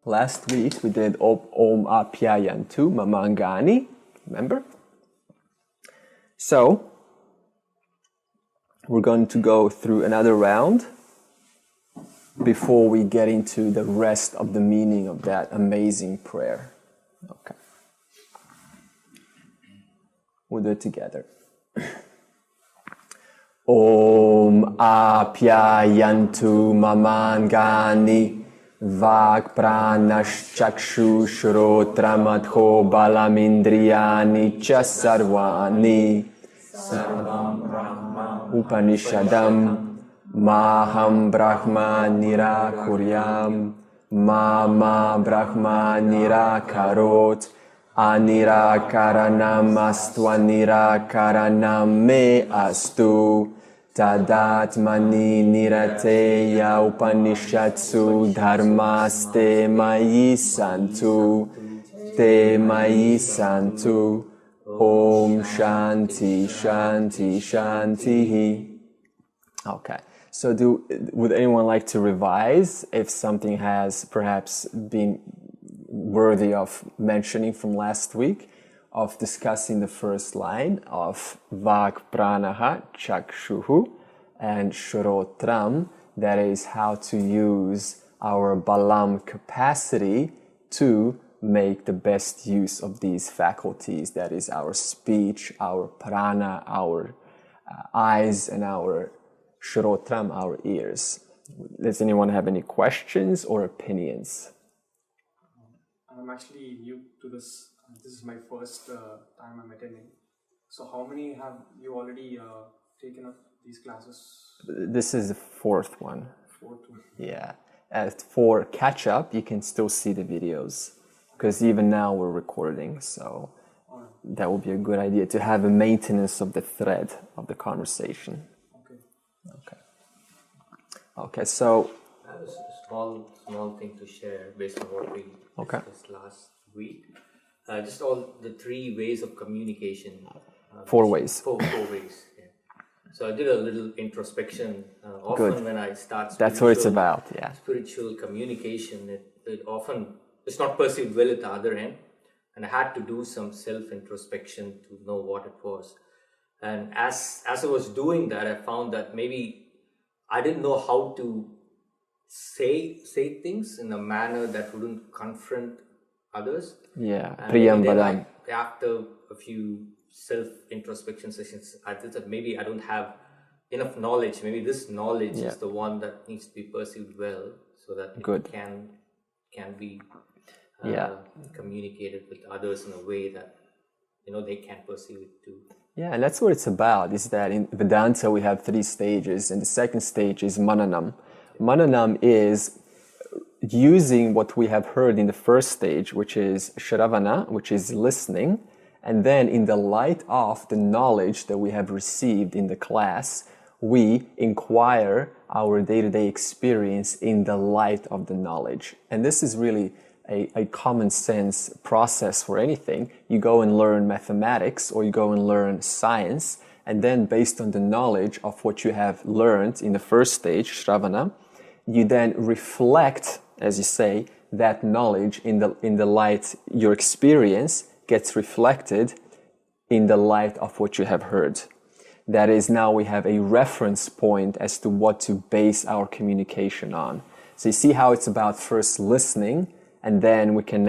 Last week we did Om Apyayantu Mamangani, remember? So, we're going to go through another round before we get into the rest of the meaning of that amazing prayer. Okay. We'll do it together. Om Apyayantu Mamangani Vak Pranaschakshu Shrotramadho Balamindriyani Cha Sarvani Sarvam Brahma Upanishadam Maham Brahma Nirakuryam Mama Brahma Nirakarot Anirakaranam Astva Nirakaranam Me Astu Tadatmani Nirateya Upanishatsu Dharmaste Mayi Santu Te Mayi Santu Om Shanti Shanti Shanti. Okay, so would anyone like to revise if something has perhaps been worthy of mentioning from last week, of discussing the first line of Vak Pranaha Chakshuhu and Shrotram, that is how to use our Balam capacity to make the best use of these faculties, that is our speech, our prana, our eyes, and our Shrotram, our ears. Does anyone have any questions or opinions? I'm actually new to this. This is my first time I'm attending. So how many have you already taken up these classes? This is the fourth one. Fourth one. Yeah. For catch up, you can still see the videos because even now we're recording. So that would be a good idea to have a maintenance of the thread of the conversation. Okay. So I have a small thing to share based on what we discussed last week. Just all the 3 ways of communication. 4 ways. 4 ways. Yeah. So I did a little introspection. Often when I start that's what it's about. Yeah. Spiritual communication, it often it's not perceived well at the other end, and I had to do some self-introspection to know what it was. And as I was doing that, I found that maybe I didn't know how to say things in a manner that wouldn't confront others. Yeah. And then after a few self-introspection sessions, I thought that maybe I don't have enough knowledge. Maybe this knowledge is the one that needs to be perceived well, so that it can be communicated with others in a way that they can perceive it too. Yeah, and that's what it's about, is that in Vedanta we have 3 stages, and the second stage is Mananam. Mananam is using what we have heard in the first stage, which is Shravana, which is listening, and then in the light of the knowledge that we have received in the class, we inquire our day-to-day experience in the light of the knowledge. And this is really a common sense process for anything. You go and learn mathematics or you go and learn science, and then based on the knowledge of what you have learned in the first stage, Shravana, you then reflect, as you say, that knowledge in the light. Your experience gets reflected in the light of what you have heard. That is, now we have a reference point as to what to base our communication on. So you see how it's about first listening, and then we can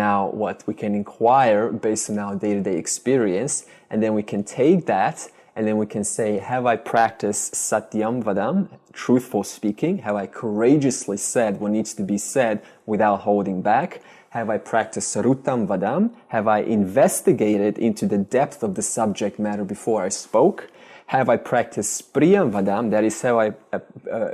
inquire based on our day-to-day experience, and then we can take that, and then we can say, have I practiced satyam vadam, truthful speaking? Have I courageously said what needs to be said without holding back? Have I practiced sarutam vadam? Have I investigated into the depth of the subject matter before I spoke? Have I practiced priyam vadam? That is, have I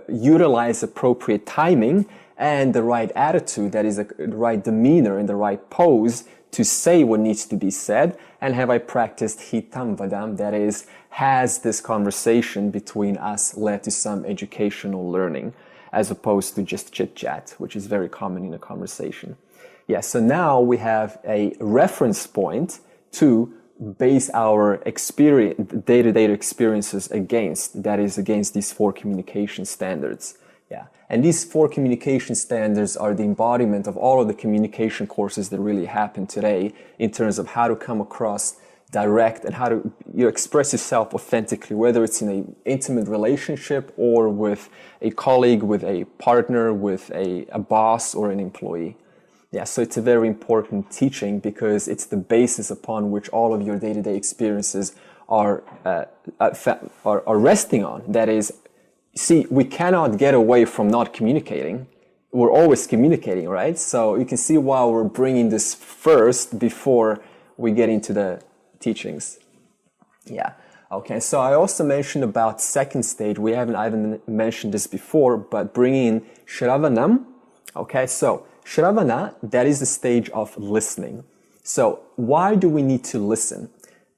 utilized appropriate timing and the right attitude, that is the right demeanor and the right pose to say what needs to be said? And have I practiced hitam vadam? That is, has this conversation between us led to some educational learning, as opposed to just chit-chat, which is very common in a conversation. Yeah, so now we have a reference point to base our experience, day-to-day experiences against, that is, against these 4 communication standards. Yeah, and these 4 communication standards are the embodiment of all of the communication courses that really happen today in terms of how to come across direct and how to express yourself authentically, whether it's in an intimate relationship or with a colleague, with a partner, with a boss or an employee. Yeah, so it's a very important teaching because it's the basis upon which all of your day-to-day experiences are resting on. That is, see, we cannot get away from not communicating. We're always communicating, right? So you can see why we're bringing this first before we get into the teachings. Yeah. Okay. So I also mentioned about second stage. I haven't mentioned this before, but bringing in Shravanam. Okay. So Shravana, that is the stage of listening. So why do we need to listen?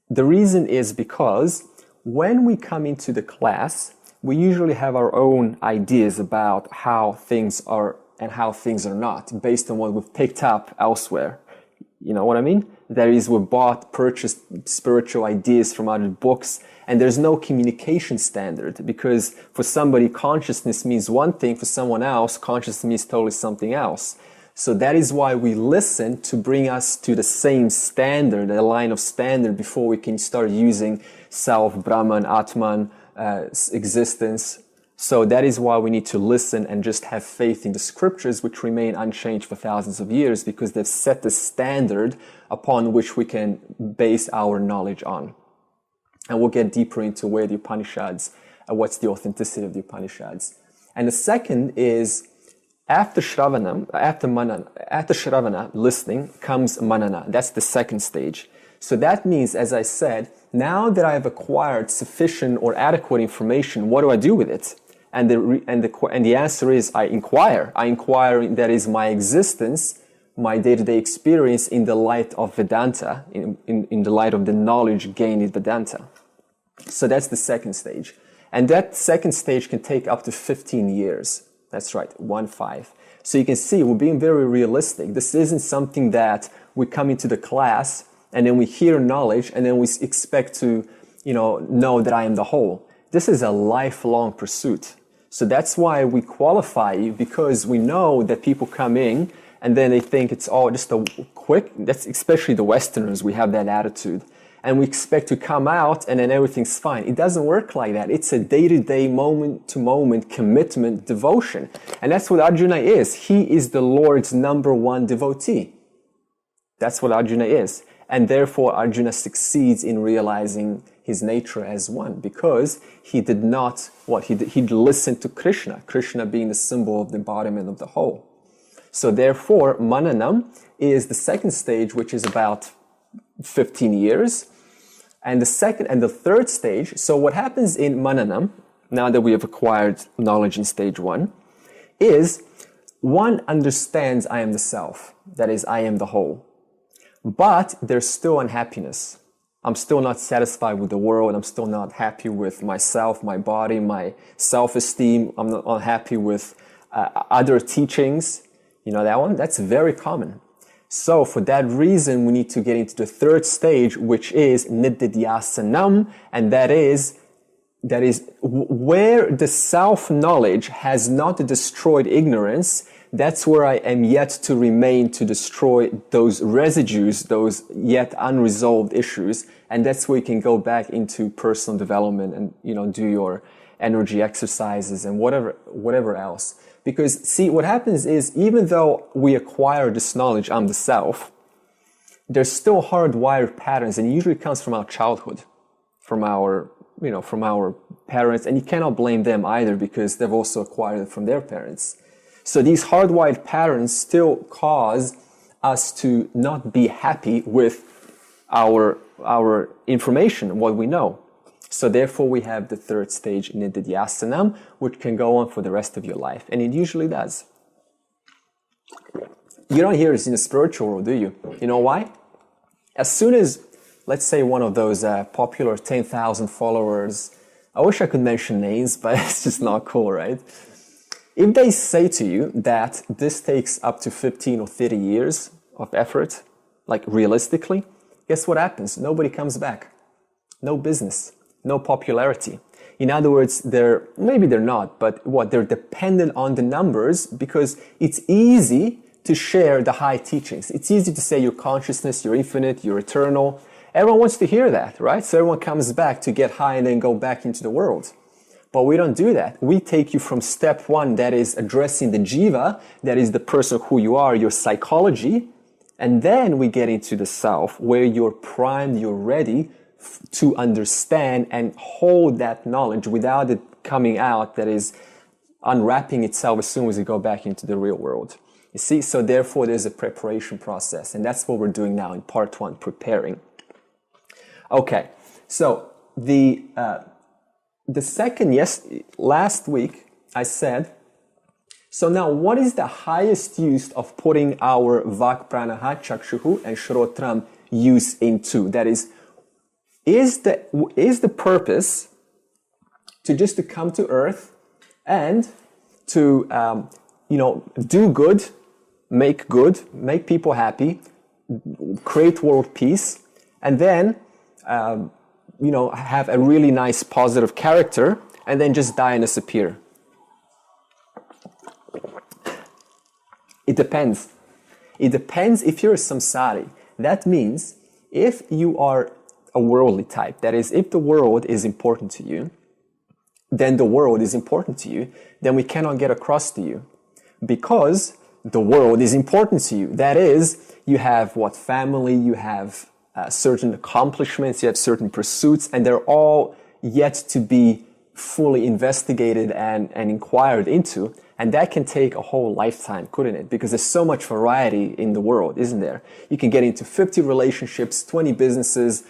The reason is because when we come into the class, we usually have our own ideas about how things are and how things are not, based on what we've picked up elsewhere. You know what I mean? That is, we purchased spiritual ideas from other books, and there's no communication standard, because for somebody, consciousness means one thing, for someone else, consciousness means totally something else. So that is why we listen, to bring us to the same standard, a line of standard, before we can start using self, Brahman, Atman, existence. So that is why we need to listen and just have faith in the scriptures, which remain unchanged for thousands of years, because they've set the standard upon which we can base our knowledge on. And we'll get deeper into where the Upanishads, what's the authenticity of the Upanishads. And the second is, after Shravana, listening, comes Manana. That's the second stage. So that means, as I said, now that I have acquired sufficient or adequate information, what do I do with it? And the answer is, I inquire. I inquire, that is, my existence, my day-to-day experience in the light of Vedanta, in the light of the knowledge gained in Vedanta. So that's the second stage. And that second stage can take up to 15 years. That's right, 1-5. So you can see we're being very realistic. This isn't something that we come into the class and then we hear knowledge and then we expect to, know that I am the whole. This is a lifelong pursuit. So that's why we qualify you, because we know that people come in and then they think it's all just a quick, that's especially the Westerners, we have that attitude. And we expect to come out and then everything's fine. It doesn't work like that. It's a day-to-day, moment-to-moment commitment, devotion. And that's what Arjuna is. He is the Lord's #1 devotee. That's what Arjuna is. And therefore Arjuna succeeds in realizing his nature as one, because he did not, he listened to Krishna, Krishna being the symbol of the embodiment of the whole. So therefore, Mananam is the second stage, which is about 15 years. And the second and the third stage, so what happens in Mananam, now that we have acquired knowledge in stage 1, is one understands I am the self, that is, I am the whole. But there's still unhappiness. I'm still not satisfied with the world. I'm still not happy with myself, my body, my self-esteem. I'm not unhappy with other teachings. You know that one? That's very common. So for that reason, we need to get into the third stage, which is Nididhyasanam, and that is where the self-knowledge has not destroyed ignorance. That's where I am yet to remain, to destroy those residues, those yet unresolved issues. And that's where you can go back into personal development and, do your energy exercises and whatever else. Because see, what happens is, even though we acquire this knowledge, I'm the self, there's still hardwired patterns, and it usually comes from our childhood, from our parents, and you cannot blame them either, because they've also acquired it from their parents. So these hardwired patterns still cause us to not be happy with our information, what we know. So therefore we have the third stage, Nididhyasanam, which can go on for the rest of your life. And it usually does. You don't hear this in the spiritual world, do you? You know why? As soon as, let's say, one of those popular 10,000 followers, I wish I could mention names, but it's just not cool, right? If they say to you that this takes up to 15 or 30 years of effort, like realistically, guess what happens? Nobody comes back. No business. No popularity. In other words, maybe they're not, but they're dependent on the numbers because it's easy to share the high teachings. It's easy to say you're consciousness, you're infinite, you're eternal. Everyone wants to hear that, right? So everyone comes back to get high and then go back into the world. But we don't do that. We take you from step one, that is addressing the jiva, that is the person who you are, your psychology, and then we get into the self, where you're primed, you're ready to understand and hold that knowledge without it coming out, that is unwrapping itself as soon as you go back into the real world. You see, so therefore there's a preparation process, and that's what we're doing now in part one, preparing. Okay, so the second, last week I said, so now what is the highest use of putting our vak pranaha, chakshuhu, and shrotram use into? That is the purpose to come to earth and to, do good, make people happy, create world peace, and then, have a really nice positive character, and then just die and disappear? It depends. It depends if you're a samsari. That means if you are a worldly type, that is, if the world is important to you, then the world is important to you, then we cannot get across to you. Because the world is important to you. That is, you have family, you have certain accomplishments, you have certain pursuits, and they're all yet to be fully investigated and inquired into. And that can take a whole lifetime, couldn't it? Because there's so much variety in the world, isn't there? You can get into 50 relationships, 20 businesses,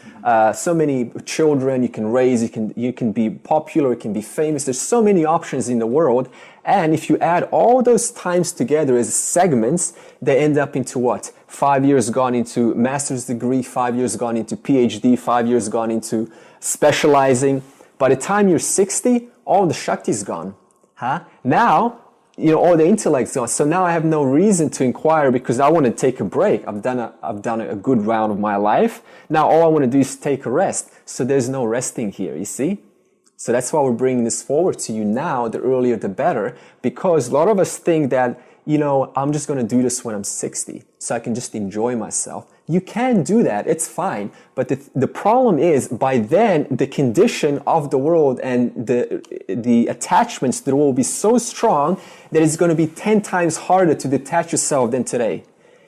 so many children you can raise, you can be popular, you can be famous. There's so many options in the world. And if you add all those times together as segments, they end up into what? 5 years gone into master's degree, 5 years gone into PhD, 5 years gone into specializing. By the time you're 60, all the Shakti is gone. Now, all the intellect's gone. So now I have no reason to inquire because I want to take a break. I've done a good round of my life. Now all I want to do is take a rest. So there's no resting here, you see? So that's why we're bringing this forward to you now, the earlier the better, because a lot of us think that, I'm just going to do this when I'm 60 so I can just enjoy myself. You can do that. It's fine. But the problem is by then the condition of the world and the attachments to the world will be so strong that it's going to be 10 times harder to detach yourself than today.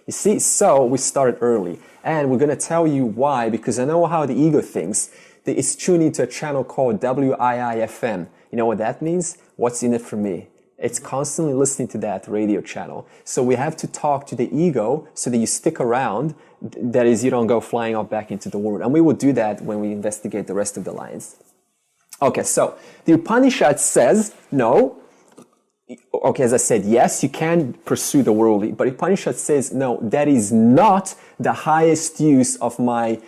You see? So we started early. And we're going to tell you why, because I know how the ego thinks. It's tuned into a channel called WIIFM. You know what that means? What's in it for me? It's constantly listening to that radio channel. So we have to talk to the ego so that you stick around. That is, you don't go flying off back into the world. And we will do that when we investigate the rest of the lines. Okay, so the Upanishad says, no. Okay, as I said, yes, you can pursue the worldly. But Upanishad says, no, that is not the highest use of my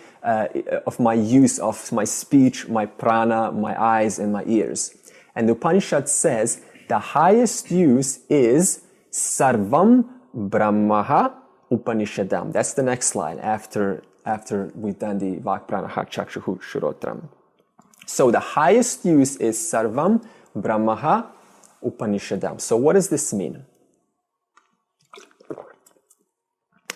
use of my speech, my prana, my eyes, and my ears. And the Upanishad says, the highest use is sarvam brahma Upanishadam. That's the next line after we've done the vak pranaha chakshuhu shrotram. So the highest use is sarvam brahma Upanishadam. So what does this mean?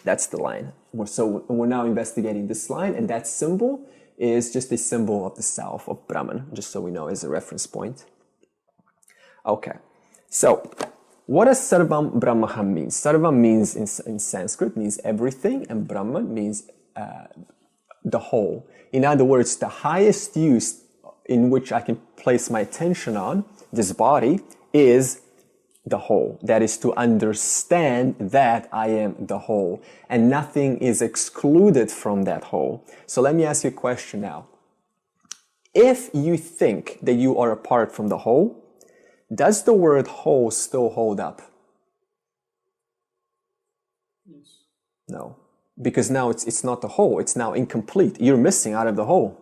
That's the line. So we're now investigating this line, and that symbol is just a symbol of the self, of Brahman, just so we know as a reference point. Okay, so what does sarvam brahma mean? Sarvam means in Sanskrit means everything, and Brahman means the whole. In other words, the highest use in which I can place my attention on this body is the whole. That is to understand that I am the whole, and nothing is excluded from that whole. So let me ask you a question now. If you think that you are apart from the whole, does the word whole still hold up? Yes. No. Because now it's not the whole, it's now incomplete. You're missing out of the whole.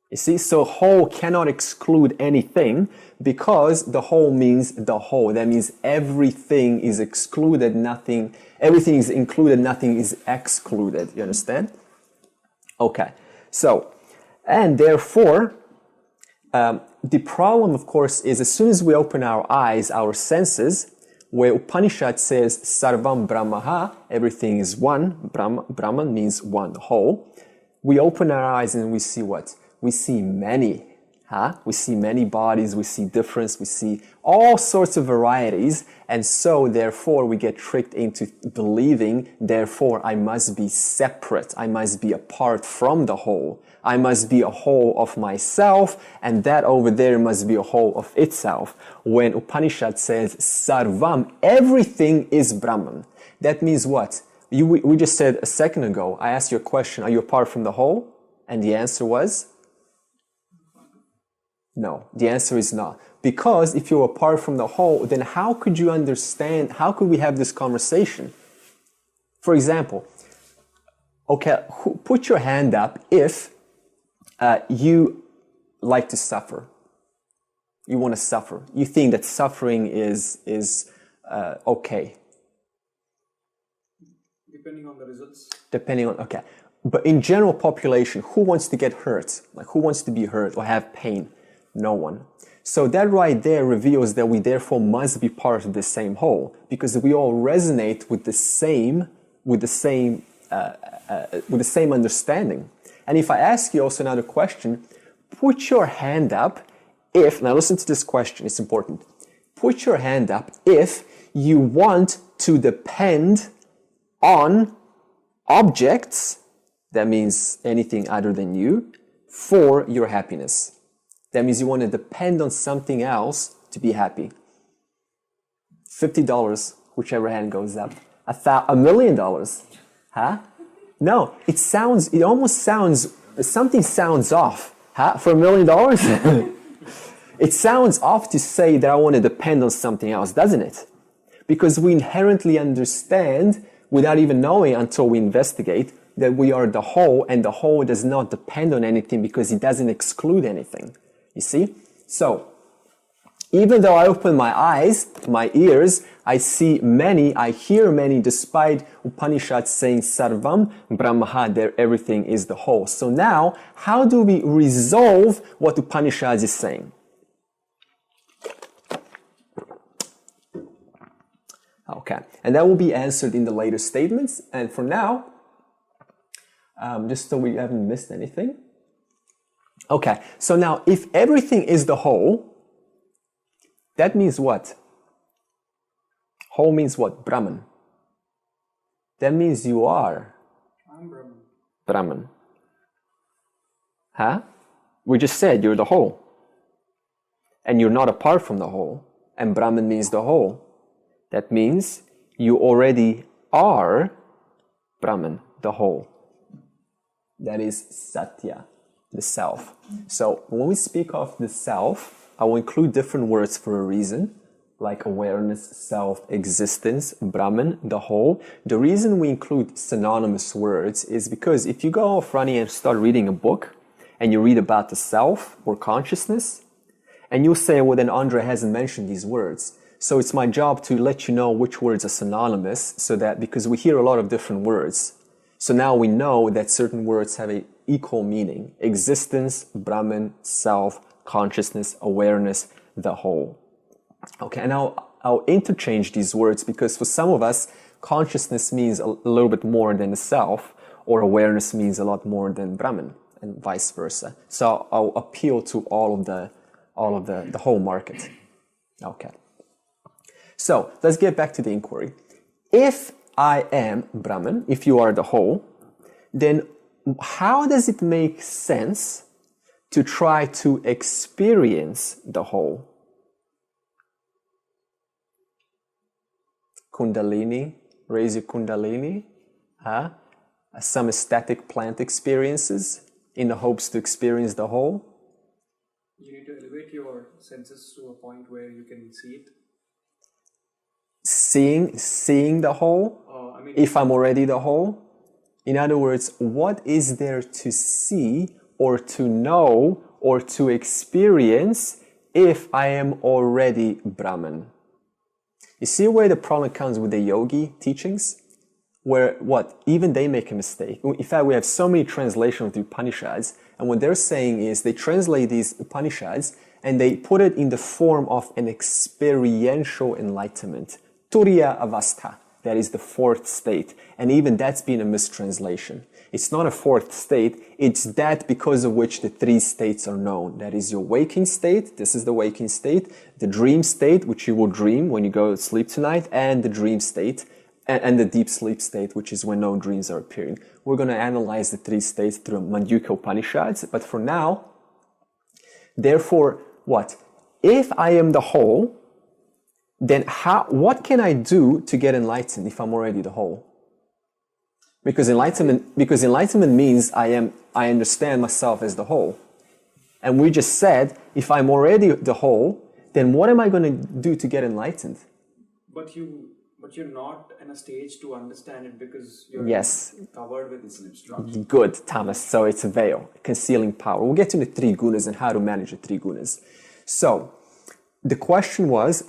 You see, so whole cannot exclude anything because the whole means the whole. That means everything is excluded, everything is included, nothing is excluded. You understand? Okay. So, and therefore, the problem, of course, is as soon as we open our eyes, our senses, where Upanishad says sarvam brahma, everything is one, Brahman means one, whole, we open our eyes and we see what? We see many. We see many bodies, we see difference, we see all sorts of varieties, and so therefore we get tricked into believing, therefore I must be separate, I must be apart from the whole, I must be a whole of myself, and that over there must be a whole of itself. When Upanishad says sarvam, everything is Brahman. That means what? We just said a second ago, I asked you a question, are you apart from the whole? And the answer was? No, the answer is not. Because if you're apart from the whole, then how could you understand, how could we have this conversation? For example, okay, put your hand up if you like to suffer. You want to suffer. You think that suffering is okay. Depending on the results. Depending on, okay. But in general population, who wants to get hurt? Like who wants to be hurt or have pain? No one. So that right there reveals that we therefore must be part of the same whole, because we all resonate with the same understanding. And if I ask you also another question, put your hand up if, now listen to this question, it's important. Put your hand up if you want to depend on objects, that means anything other than you, for your happiness. That means you want to depend on something else to be happy. $50, whichever hand goes up. $1 million. Huh? No, it almost sounds, something sounds off. Huh? For $1 million? It sounds off to say that I want to depend on something else, doesn't it? Because we inherently understand, without even knowing until we investigate, that we are the whole, and the whole does not depend on anything because it doesn't exclude anything. You see? So, even though I open my eyes, my ears, I see many, I hear many, despite Upanishads saying sarvam brahma, there everything is the whole. So now, how do we resolve what Upanishads is saying? Okay, and that will be answered in the later statements. And for now, just so we haven't missed anything. Okay, so now if everything is the whole, that means what? Whole means what? Brahman. That means you are. I'm Brahman. Brahman. Huh? We just said you're the whole. And you're not apart from the whole. And Brahman means the whole. That means you already are Brahman, the whole. That is Satya, the self. So when we speak of the self, I will include different words for a reason, like awareness, self, existence, Brahman, the whole. The reason we include synonymous words is because if you go off running and start reading a book and you read about the self or consciousness, and you'll say, well, then Andre hasn't mentioned these words. So it's my job to let you know which words are synonymous, so that because we hear a lot of different words. So now we know that certain words have an equal meaning. Existence, Brahman, self, consciousness, awareness, the whole. Okay, and I'll interchange these words because for some of us, consciousness means a little bit more than the self, or awareness means a lot more than Brahman, and vice versa. So I'll appeal to all of the whole market. Okay. So let's get back to the inquiry. If I am Brahman, if you are the whole, then how does it make sense to try to experience the whole? Kundalini, raise your Kundalini, some ecstatic plant experiences in the hopes to experience the whole. You need to elevate your senses to a point where you can see it. Seeing the whole, if I'm already the whole. In other words, what is there to see or to know or to experience if I am already Brahman? You see where the problem comes with the yogi teachings? where what? Even they make a mistake. In fact, we have so many translations of the Upanishads, and what they're saying is they translate these Upanishads and they put it in the form of an experiential enlightenment. Turiya avastha, that is the fourth state. And even that's been a mistranslation. It's not a fourth state, it's that because of which the three states are known. That is your waking state, this is the waking state, the dream state, which you will dream when you go to sleep tonight, and the dream state, and the deep sleep state, which is when no dreams are appearing. We're going to analyze the three states through Mandukya Upanishads, but for now, therefore, what? If I am the whole, then what can I do to get enlightened if I'm already the whole? Because enlightenment means I understand myself as the whole. And we just said, if I'm already the whole, then what am I going to do to get enlightened? But you're not in a stage to understand it because you're covered with this obstruction. Good, Thomas. So it's a veil, concealing power. We'll get to the three gunas and how to manage the three gunas. So the question was,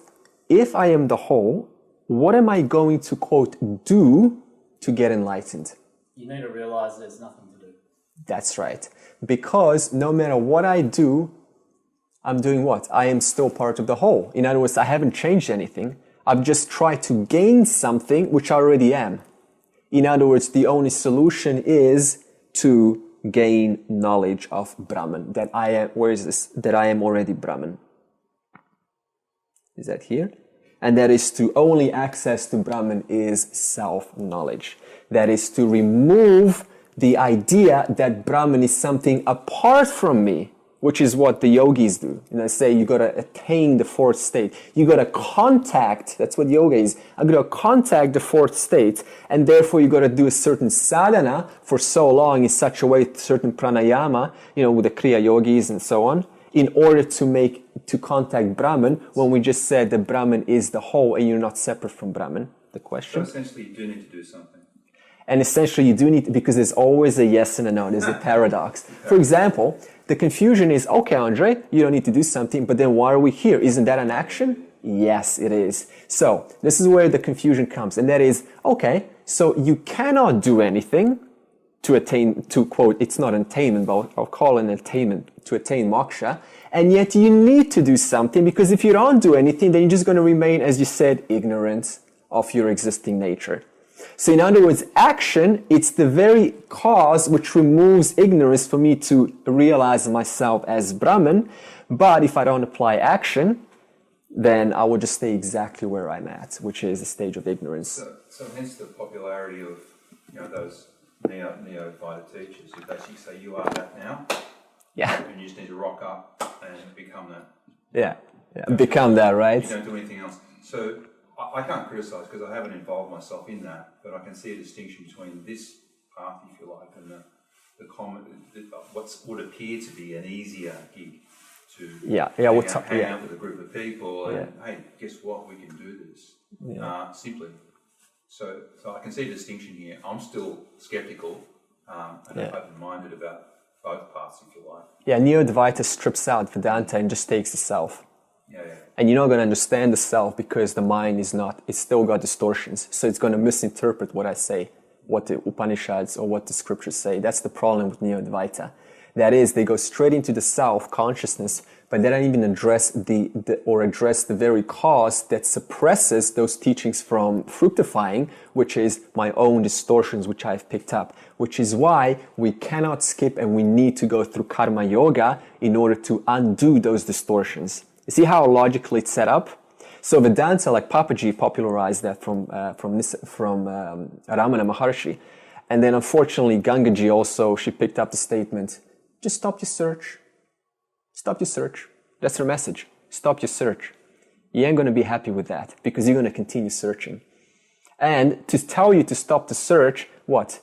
if I am the whole, what am I going to, quote, do to get enlightened? You need to realize there's nothing to do. That's right. Because no matter what I do, I'm doing what? I am still part of the whole. In other words, I haven't changed anything. I've just tried to gain something which I already am. In other words, the only solution is to gain knowledge of Brahman. That I am, where is this? That I am already Brahman. Is that here? And that is to only access to Brahman is self-knowledge. That is to remove the idea that Brahman is something apart from me, which is what the yogis do. And I say you got to attain the fourth state. You got to contact, that's what yoga is. I'm going to contact the fourth state, and therefore you got to do a certain sadhana for so long in such a way, certain pranayama, with the Kriya yogis and so on, in order to contact Brahman, when we just said that Brahman is the whole and you're not separate from Brahman. The question. So essentially you do need to do something. And essentially you do need, because there's always a yes and a no. There's a paradox. For example, the confusion is, okay, Andre, you don't need to do something, but then why are we here? Isn't that an action? Yes, it is. So this is where the confusion comes. And that is, okay, so you cannot do anything to attain, to quote, it's not attainment, but I'll call it an attainment, to attain moksha. And yet you need to do something, because if you don't do anything, then you're just going to remain, as you said, ignorant of your existing nature. So in other words, action, it's the very cause which removes ignorance for me to realize myself as Brahman. But if I don't apply action, then I will just stay exactly where I'm at, which is the stage of ignorance. So hence the popularity of those neo-Advaita teachers who basically say you are that now. Yeah. And you just need to rock up and become that. Yeah. Become that, right? You don't do anything else. So I can't criticise because I haven't involved myself in that, but I can see a distinction between this path, if you like, and the common, what would appear to be an easier gig to hang out with a group of people and hey, guess what? We can do this simply. So I can see a distinction here. I'm still sceptical and open-minded about both paths, if you like. Yeah, Neo-Advaita strips out Vedanta and just takes the self. Yeah. And you're not going to understand the self because the mind is not, it's still got distortions. So it's going to misinterpret what I say, what the Upanishads or what the scriptures say. That's the problem with Neo-Advaita. That is, they go straight into the self-consciousness, but they don't even address the very cause that suppresses those teachings from fructifying, which is my own distortions, which I've picked up. Which is why we cannot skip and we need to go through karma yoga in order to undo those distortions. You see how logically it's set up? So Vedanta, like Papaji, popularized that from Ramana Maharshi. And then unfortunately Gangaji also, she picked up the statement, just stop your search. Stop your search. That's her message. Stop your search. You ain't going to be happy with that because you're going to continue searching. And to tell you to stop the search, what?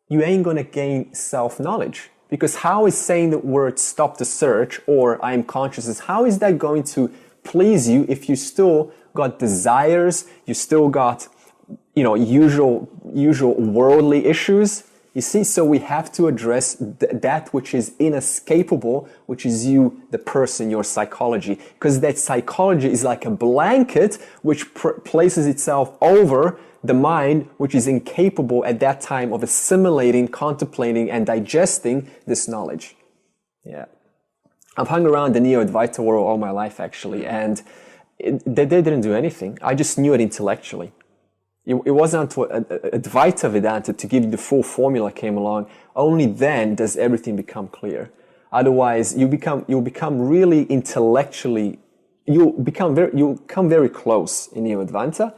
You ain't going to gain self-knowledge. Because how is saying the word stop the search or I am consciousness, how is that going to please you if you still got desires, you still got, usual worldly issues? You see, so we have to address that which is inescapable, which is you, the person, your psychology. Because that psychology is like a blanket which places itself over the mind which is incapable at that time of assimilating, contemplating, and digesting this knowledge. Yeah. I've hung around the Neo-Advaita world all my life, actually, and they didn't do anything. I just knew it intellectually. It wasn't until Advaita Vedanta, to give you the full formula, came along. Only then does everything become clear. Otherwise, you become really intellectually. You come very close in Neo-Advaita.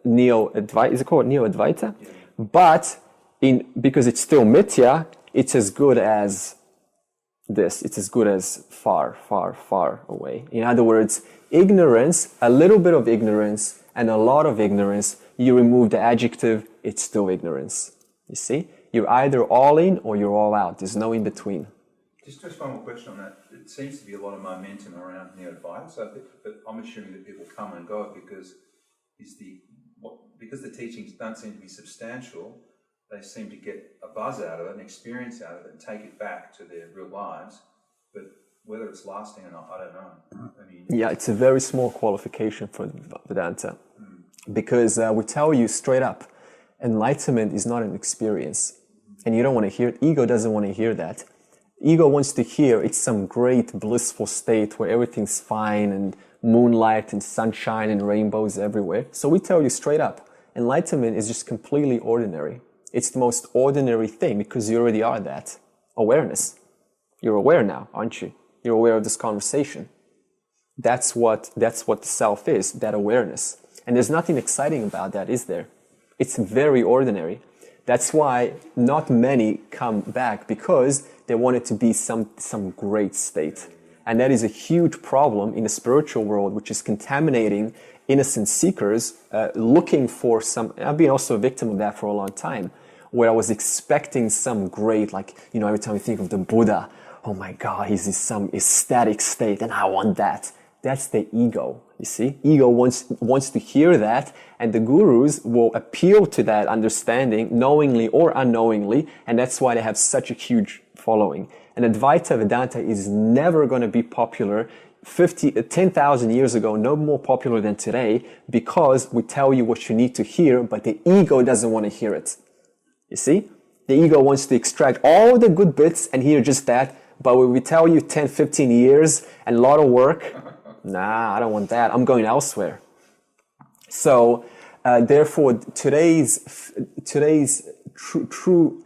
Neo-Advaita, is it called Neo-Advaita? Yeah. But because it's still Mithya, it's as good as this. It's as good as far, far, far away. In other words, ignorance, a little bit of ignorance, and a lot of ignorance, you remove the adjective, it's still ignorance. You see? You're either all in or you're all out. There's no in between. Just one more question on that. It seems to be a lot of momentum around Neo-Advaita, but I'm assuming that people come and go because the teachings don't seem to be substantial. They seem to get a buzz out of it, an experience out of it, and take it back to their real lives. But whether it's lasting or not, I don't know. I mean, yeah, it's a very small qualification for Vedanta. Because we tell you straight up, enlightenment is not an experience. And you don't want to hear it. Ego doesn't want to hear that. Ego wants to hear it's some great blissful state where everything's fine and moonlight and sunshine and rainbows everywhere. So we tell you straight up, enlightenment is just completely ordinary. It's the most ordinary thing because you already are that. Awareness. You're aware now, aren't you? You're aware of this conversation. That's what the self is, that awareness. And there's nothing exciting about that, is there? It's very ordinary. That's why not many come back, because they want it to be some great state. And that is a huge problem in the spiritual world, which is contaminating innocent seekers looking for some. I've been also a victim of that for a long time, where I was expecting some great, like, every time you think of the Buddha, oh my God, he's in some ecstatic state and I want that. That's the ego, you see? Ego wants to hear that, and the gurus will appeal to that understanding, knowingly or unknowingly, and that's why they have such a huge following. And Advaita Vedanta is never going to be popular 10,000 years ago, no more popular than today, because we tell you what you need to hear, but the ego doesn't want to hear it. You see? The ego wants to extract all the good bits and hear just that, but when we tell you 10, 15 years and a lot of work, nah, I don't want that. I'm going elsewhere. So, therefore, today's true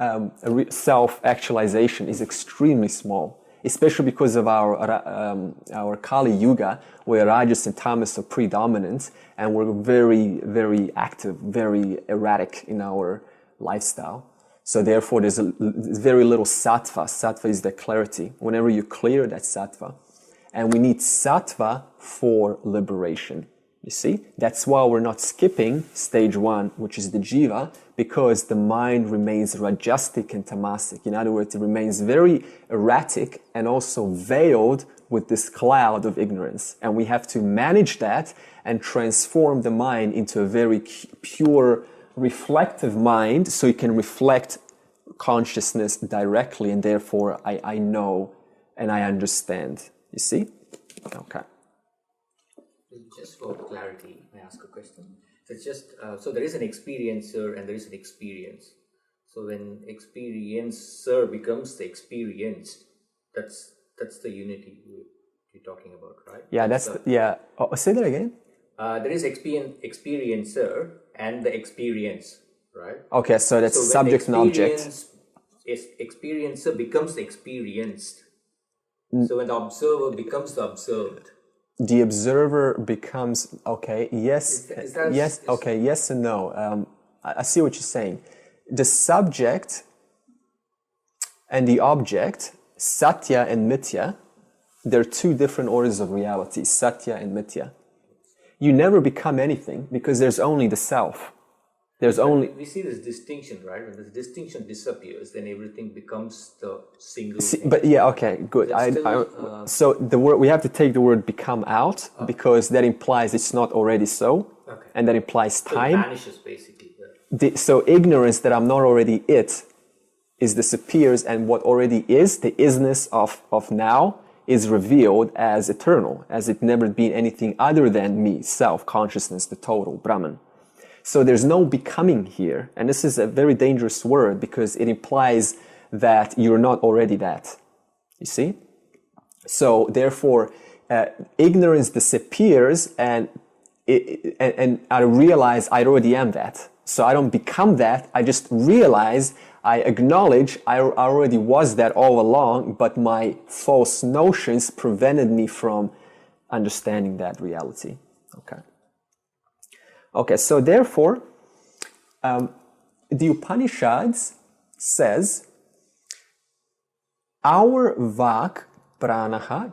self-actualization is extremely small, especially because of our Kali Yuga, where Rajas and Tamas are predominant, and we're very, very active, very erratic in our lifestyle. So therefore, there's very little sattva. Sattva is the clarity. Whenever you clear, that's sattva. And we need sattva for liberation. You see? That's why we're not skipping stage 1, which is the jiva, because the mind remains rajasic and tamasic. In other words, it remains very erratic and also veiled with this cloud of ignorance. And we have to manage that and transform the mind into a very pure, reflective mind, so it can reflect consciousness directly, and therefore I know and I understand. You see? Okay. Just for clarity, may I ask a question? So it's just so there is an experiencer and there is an experience. So when experiencer becomes the experienced, that's the unity you're talking about, right? Yeah, yeah. Oh, say that again. There is experiencer and the experience, right? Okay, so that's subject and object. Experiencer becomes the experienced. So when the observer becomes the observed. The observer becomes, okay, yes, yes and no. I see what you're saying. The subject and the object, satya and mithya, they're two different orders of reality, satya and mithya. You never become anything because there's only the self. We see this distinction, right? When the distinction disappears, then everything becomes the single thing. But yeah, okay, good. So the word, we have to take the word "become" out because that implies it's not already so, and that implies time. So it vanishes basically. So ignorance that I'm not already it disappears, and what already is, the isness of now, is revealed as eternal, as it never been anything other than me, self, consciousness, the total, Brahman. So there's no becoming here. And this is a very dangerous word because it implies that you're not already that. You see? So therefore, ignorance disappears and I realize I already am that. So I don't become that. I just realize, I acknowledge I already was that all along, but my false notions prevented me from understanding that reality. Okay, so therefore, the Upanishads says, our vak pranaha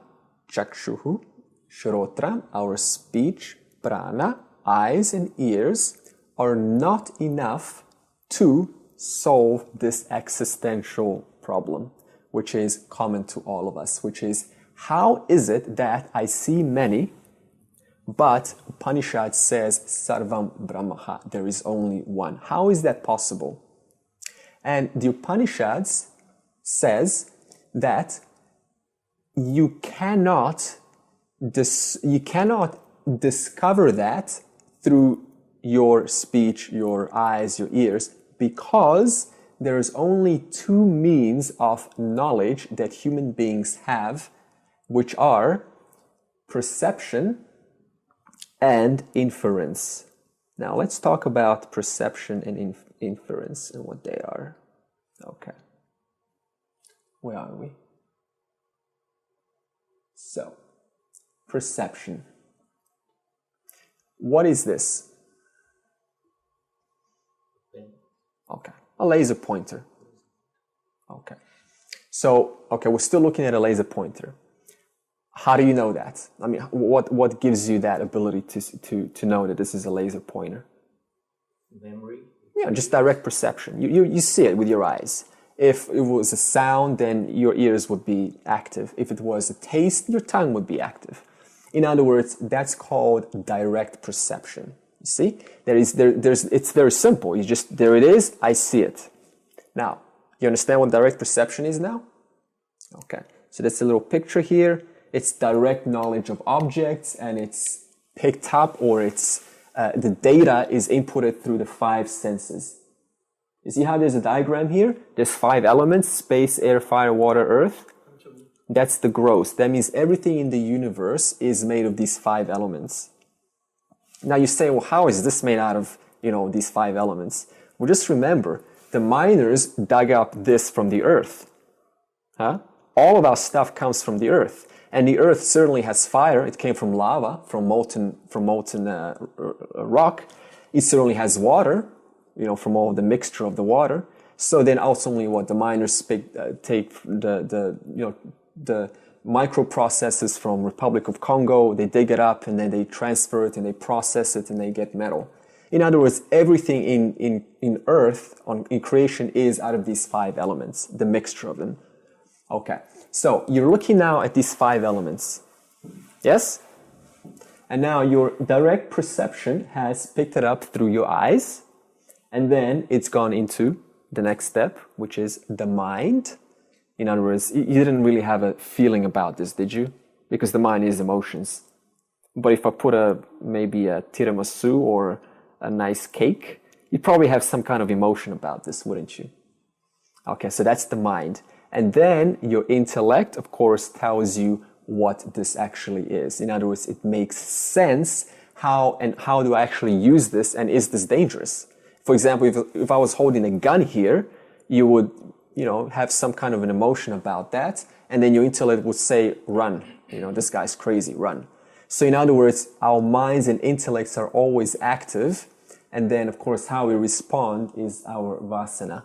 chakshuhu shrotra, our speech, prana, eyes and ears, are not enough to solve this existential problem, which is common to all of us, which is, how is it that I see many, but Upanishad says sarvam brahma, there is only one. How is that possible? And the Upanishads says that you cannot discover that through your speech, your eyes, your ears, because there is only two means of knowledge that human beings have, which are perception and inference. Now let's talk about perception and inference and what they are. Okay. Where are we? So, perception. What is this? Okay, a laser pointer. Okay. So, okay, we're still looking at a laser pointer. How do you know that? I mean, what gives you that ability to know that this is a laser pointer? Memory? Yeah, just direct perception. You see it with your eyes. If it was a sound, then your ears would be active. If it was a taste, your tongue would be active. In other words, that's called direct perception. You see? It's very simple. You just, there it is, I see it. Now, you understand what direct perception is now? Okay, so that's a little picture here. It's direct knowledge of objects, and it's picked up, or it's the data is inputted through the five senses. You see how there's a diagram here? There's 5 elements: space, air, fire, water, earth. That's the gross. That means everything in the universe is made of these 5 elements. Now you say, well, how is this made out of, these 5 elements? Well, just remember, the miners dug up this from the earth. All of our stuff comes from the earth. And the earth certainly has fire. It came from lava, from molten rock. It certainly has water, from all the mixture of the water. So then ultimately what the miners take the microprocesses from Republic of Congo, they dig it up and then they transfer it and they process it and they get metal. In other words, everything in earth, in creation, is out of these 5 elements, the mixture of them. Okay, so you're looking now at these 5 elements. Yes? And now your direct perception has picked it up through your eyes, and then it's gone into the next step, which is the mind. In other words, you didn't really have a feeling about this, did you? Because the mind is emotions. But if I put maybe a tiramisu or a nice cake, you'd probably have some kind of emotion about this, wouldn't you? Okay, so that's the mind. And then your intellect, of course, tells you what this actually is. In other words, it makes sense how do I actually use this, and is this dangerous? For example, if I was holding a gun here, you would have some kind of an emotion about that, and then your intellect would say, run, this guy's crazy, run. So in other words, our minds and intellects are always active, and then of course how we respond is our vasana.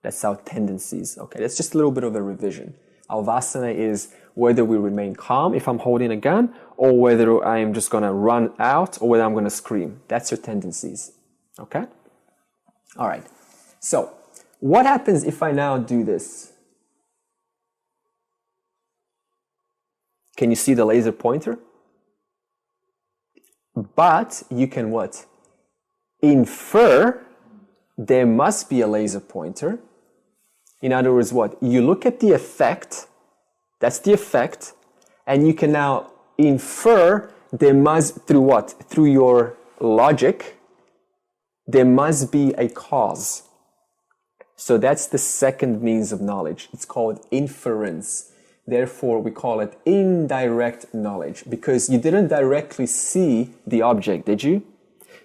That's our tendencies. Okay, that's just a little bit of a revision. Our vasana is whether we remain calm if I'm holding a gun, or whether I am just going to run out, or whether I'm going to scream. That's your tendencies. Okay? All right. So, what happens if I now do this? Can you see the laser pointer? But you can what? Infer there must be a laser pointer. In other words, what? You look at the effect, that's the effect, and you can now infer there must, through what? Through your logic, there must be a cause. So that's the second means of knowledge. It's called inference. Therefore, we call it indirect knowledge, because you didn't directly see the object, did you?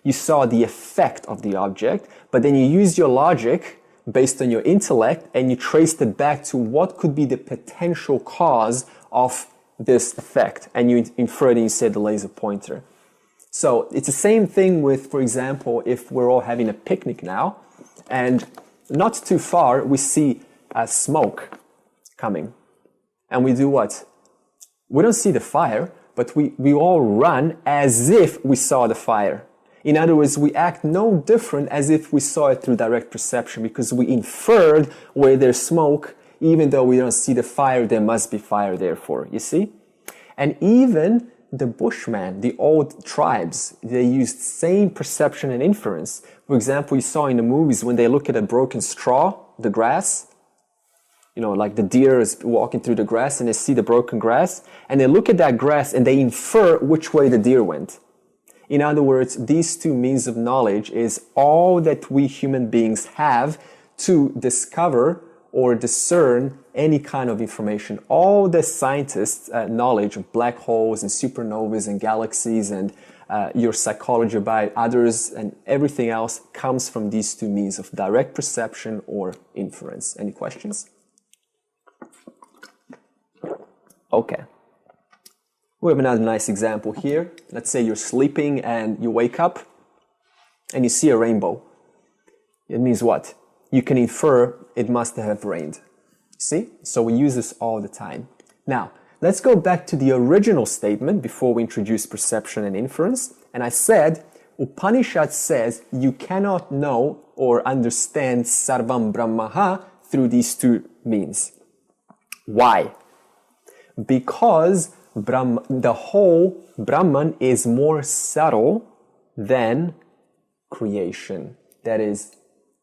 You saw the effect of the object, but then you used your logic based on your intellect and you traced it back to what could be the potential cause of this effect. And you inferred and you said the laser pointer. So it's the same thing with, for example, if we're all having a picnic now and not too far, we see smoke coming. And we do what? We don't see the fire, but we all run as if we saw the fire. In other words, we act no different as if we saw it through direct perception, because we inferred where there's smoke, even though we don't see the fire, there must be fire therefore, you see? And even the Bushmen, the old tribes, they used same perception and inference. For example, you saw in the movies when they look at a broken straw, the grass, you know, like the deer is walking through the grass and they see the broken grass, and they look at that grass and they infer which way the deer went. In other words, these two means of knowledge is all that we human beings have to discover or discern any kind of information. All the scientists' knowledge of black holes and supernovas and galaxies and your psychology about others and everything else comes from these two means of direct perception or inference. Any questions? Okay. We have another nice example here. Let's say you're sleeping and you wake up and you see a rainbow. It means what? You can infer it must have rained. See? So we use this all the time. Now, let's go back to the original statement before we introduce perception and inference. And I said, Upanishad says you cannot know or understand sarvam brahma through these two means. Why? Because the whole Brahman is more subtle than creation. That is,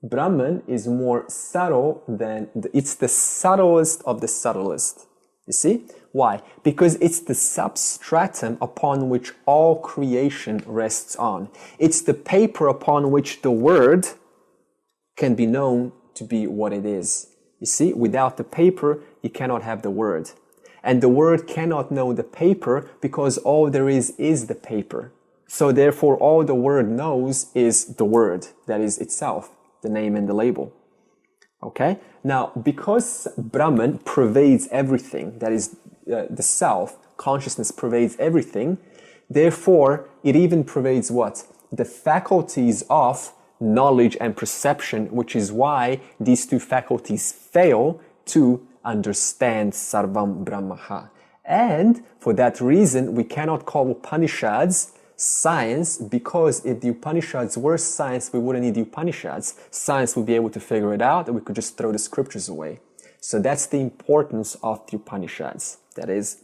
Brahman is more subtle than, it's the subtlest of the subtlest. You see? Why? Because it's the substratum upon which all creation rests on. It's the paper upon which the word can be known to be what it is. You see? Without the paper, you cannot have the word. And the word cannot know the paper because all there is the paper. So therefore, all the word knows is the word, that is itself, the name and the label. Okay? Now, because Brahman pervades everything, that is the self, consciousness pervades everything, therefore, it even pervades what? The faculties of knowledge and perception, which is why these two faculties fail to understand sarvam brahma. And for that reason, we cannot call Upanishads science, because if the Upanishads were science, we wouldn't need the Upanishads. Science would be able to figure it out, and we could just throw the scriptures away. So that's the importance of the Upanishads. That is.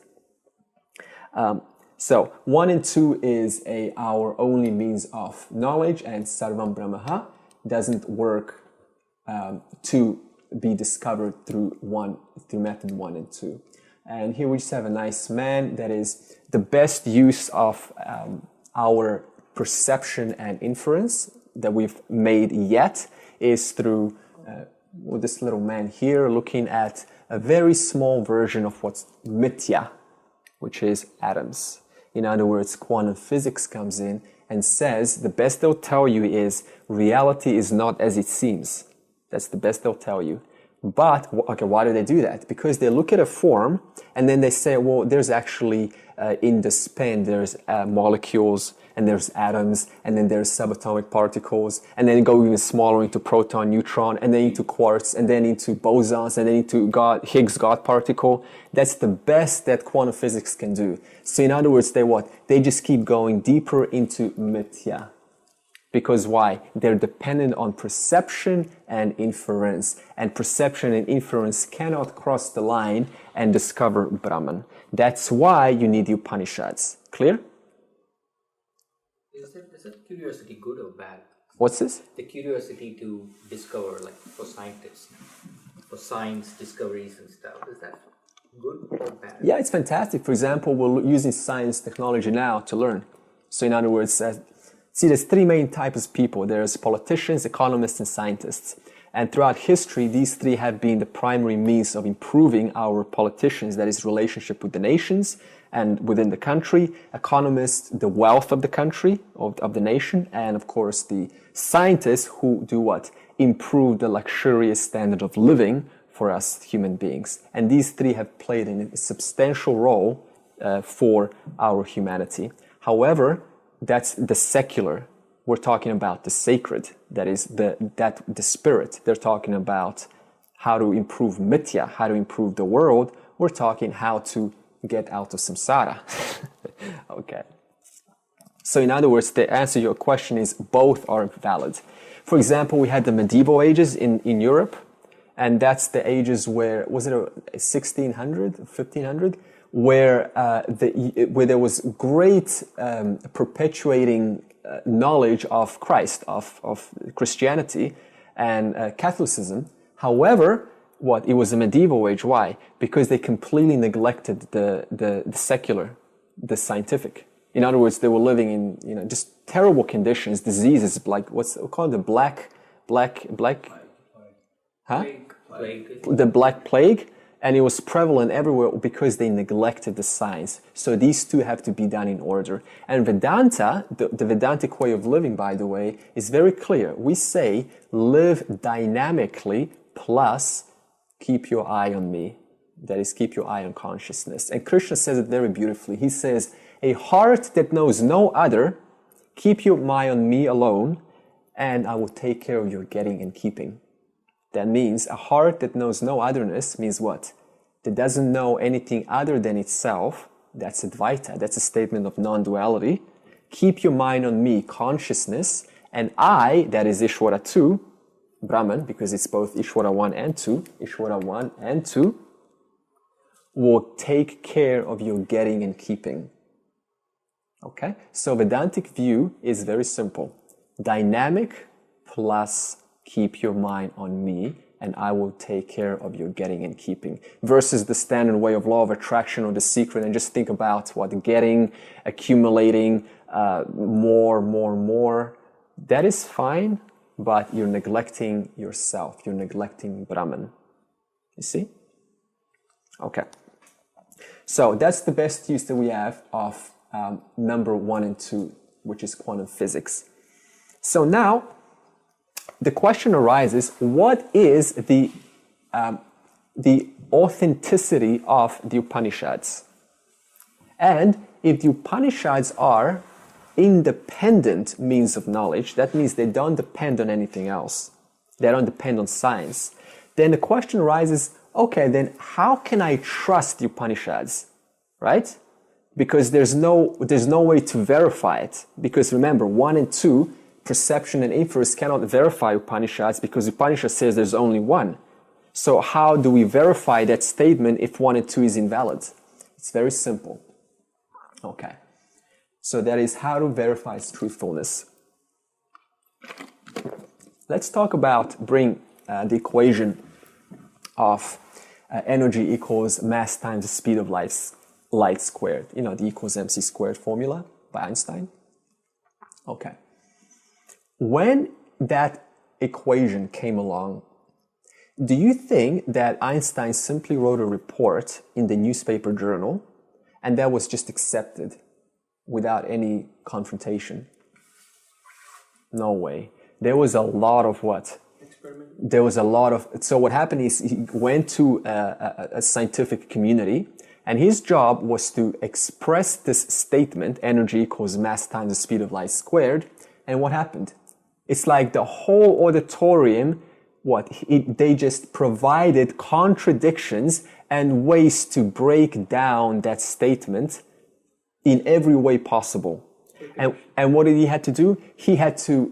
So 1 and 2 is our only means of knowledge, and sarvam brahma doesn't work to be discovered through method 1 and 2. And here we just have a nice man. That is the best use of our perception and inference that we've made yet is through this little man here looking at a very small version of what's mithya, which is atoms. In other words, quantum physics comes in and says the best they'll tell you is reality is not as it seems. That's the best they'll tell you. But, okay, why do they do that? Because they look at a form and then they say, well, there's actually, in the spin, there's molecules and there's atoms and then there's subatomic particles and then go even smaller into proton, neutron, and then into quarks and then into bosons and then into Higgs God particle. That's the best that quantum physics can do. So in other words, they just keep going deeper into mithya. Because why? They're dependent on perception and inference. And perception and inference cannot cross the line and discover Brahman. That's why you need the Upanishads. Clear? Is that curiosity good or bad? What's this? The curiosity to discover, like for scientists, for science discoveries and stuff. Is that good or bad? Yeah, it's fantastic. For example, we're using science technology now to learn. So in other words, See, there's three main types of people. There's politicians, economists, and scientists. And throughout history, these three have been the primary means of improving our politicians, that is, relationship with the nations and within the country, economists, the wealth of the country, of the nation, and of course the scientists who do what? Improve the luxurious standard of living for us human beings. And these three have played a substantial role for our humanity. However, that's the secular. We're talking about the sacred, that is the spirit. They're talking about how to improve mithya, how to improve the world. We're talking how to get out of samsara. Okay. So in other words, the answer to your question is both are valid. For example, we had the medieval ages in Europe, and that's the ages where, was it 1600, 1500? Where there was great perpetuating knowledge of Christ, of Christianity and Catholicism. However, it was a medieval age. Why? Because they completely neglected the secular, the scientific. In other words, they were living in just terrible conditions, diseases like what's called the black, huh? Plague. The Black Plague. And it was prevalent everywhere because they neglected the science. So these two have to be done in order. And Vedanta, the Vedantic way of living, by the way, is very clear. We say, live dynamically plus keep your eye on me. That is, keep your eye on consciousness. And Krishna says it very beautifully. He says, a heart that knows no other, keep your eye on me alone, and I will take care of your getting and keeping. That means a heart that knows no otherness means what? That doesn't know anything other than itself. That's Advaita. That's a statement of non-duality. Keep your mind on me, consciousness, and I, that is Ishvara 2, Brahman, because it's both Ishvara 1 and 2, Ishvara 1 and 2, will take care of your getting and keeping. Okay? So Vedantic view is very simple. Dynamic plus keep your mind on me, and I will take care of your getting and keeping. Versus the standard way of law of attraction or the secret, and just think about what getting, accumulating, more. That is fine, but you're neglecting yourself. You're neglecting Brahman. You see? Okay. So that's the best use that we have of number 1 and 2, which is quantum physics. So now, the question arises, what is the authenticity of the Upanishads? And if the Upanishads are independent means of knowledge, that means they don't depend on anything else. They don't depend on science. Then the question arises, okay, then how can I trust the Upanishads, right? Because there's no way to verify it. Because remember, 1 and 2, perception and inference cannot verify Upanishads because Upanishad says there's only one. So how do we verify that statement if 1 and 2 is invalid? It's very simple. Okay. So that is how to verify its truthfulness. Let's talk about, bring the equation of energy equals mass times the speed of light squared. You know, the E equals mc squared formula by Einstein. Okay. When that equation came along, do you think that Einstein simply wrote a report in the newspaper journal and that was just accepted without any confrontation? No way. There was a lot of what? There was a lot of... So what happened is he went to a scientific community, and his job was to express this statement, energy equals mass times the speed of light squared. And what happened? It's like the whole auditorium, they just provided contradictions and ways to break down that statement in every way possible. And what did he have to do? He had to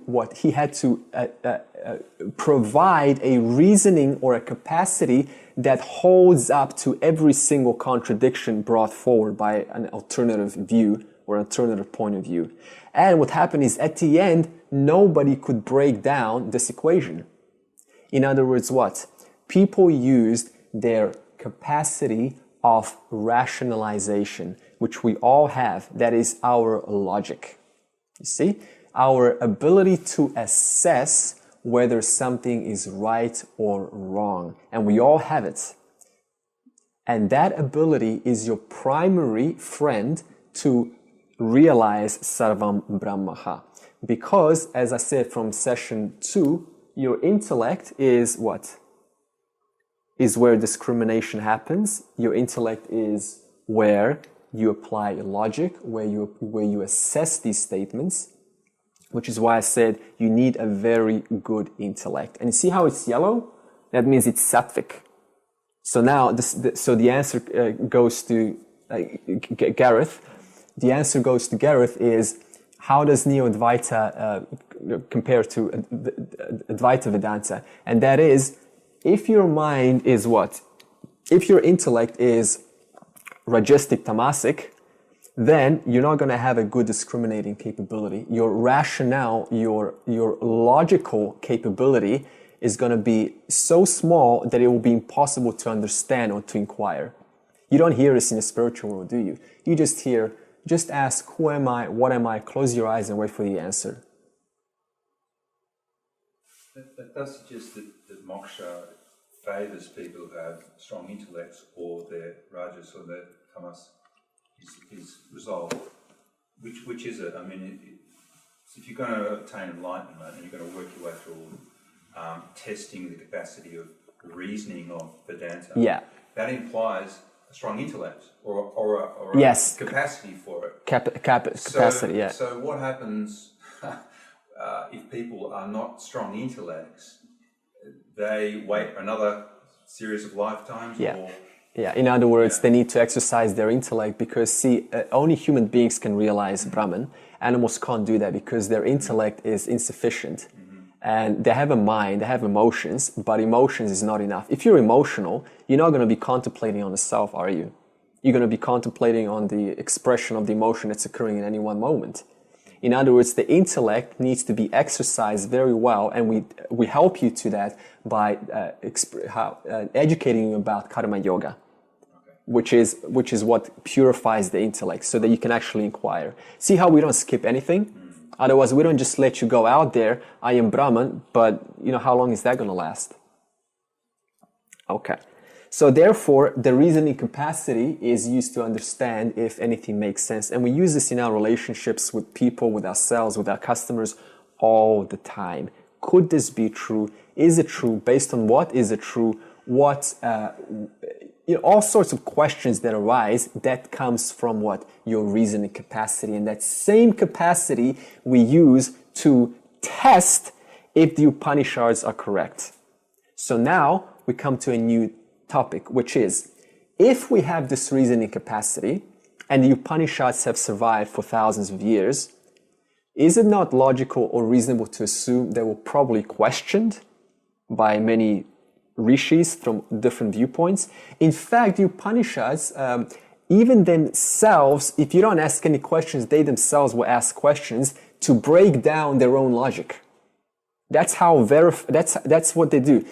provide a reasoning or a capacity that holds up to every single contradiction brought forward by an alternative view or alternative point of view. And what happened is at the end, nobody could break down this equation. In other words, what? People used their capacity of rationalization, which we all have. That is our logic. You see? our ability to assess whether something is right or wrong. And we all have it. And that ability is your primary friend to realize sarvam brahma. Because, as I said from session 2, your intellect is what? Is where discrimination happens. Your intellect is where you apply logic, where you assess these statements, which is why I said you need a very good intellect. And you see how it's yellow? That means it's sattvic. So now, so the answer goes to Gareth. The answer goes to Gareth is, how does Neo-Advaita compare to Advaita Vedanta? And that is, if your mind is what? If your intellect is rajasic tamasic, then you're not going to have a good discriminating capability. Your rationale, your logical capability is going to be so small that it will be impossible to understand or to inquire. You don't hear this in the spiritual world, do you? You just hear, just ask, who am I, what am I, close your eyes and wait for the answer. That does suggest that moksha favours people who have strong intellects, or their rajas or their tamas is resolved. Which is it? I mean, if you're going to obtain enlightenment and you're going to work your way through testing the capacity of reasoning of Vedanta, yeah, that implies a strong intellect or yes, a capacity for it. Capacity, yeah. So what happens if people are not strong intellects? They wait another series of lifetimes? Yeah. Or? Yeah, in other words, they need to exercise their intellect because, see, only human beings can realize Brahman. Animals can't do that because their intellect is insufficient. And they have a mind, they have emotions, but emotions is not enough. If you're emotional, you're not going to be contemplating on the self, are you? You're going to be contemplating on the expression of the emotion that's occurring in any one moment. In other words, the intellect needs to be exercised very well, and we help you to that by educating you about karma yoga, which is what purifies the intellect, so that you can actually inquire. See how we don't skip anything? Otherwise, we don't just let you go out there, I am Brahman, but how long is that going to last? Okay. So therefore, the reasoning capacity is used to understand if anything makes sense. And we use this in our relationships with people, with ourselves, with our customers all the time. Could this be true? Is it true? Based on what is it true? What, all sorts of questions that arise, that comes from what? Your reasoning capacity. And that same capacity we use to test if the Upanishads are correct. So now we come to a new topic, which is, if we have this reasoning capacity and the Upanishads have survived for thousands of years, is it not logical or reasonable to assume they were probably questioned by many rishis from different viewpoints? In fact, the Upanishads, even themselves, if you don't ask any questions, they themselves will ask questions to break down their own logic. That's how that's what they do.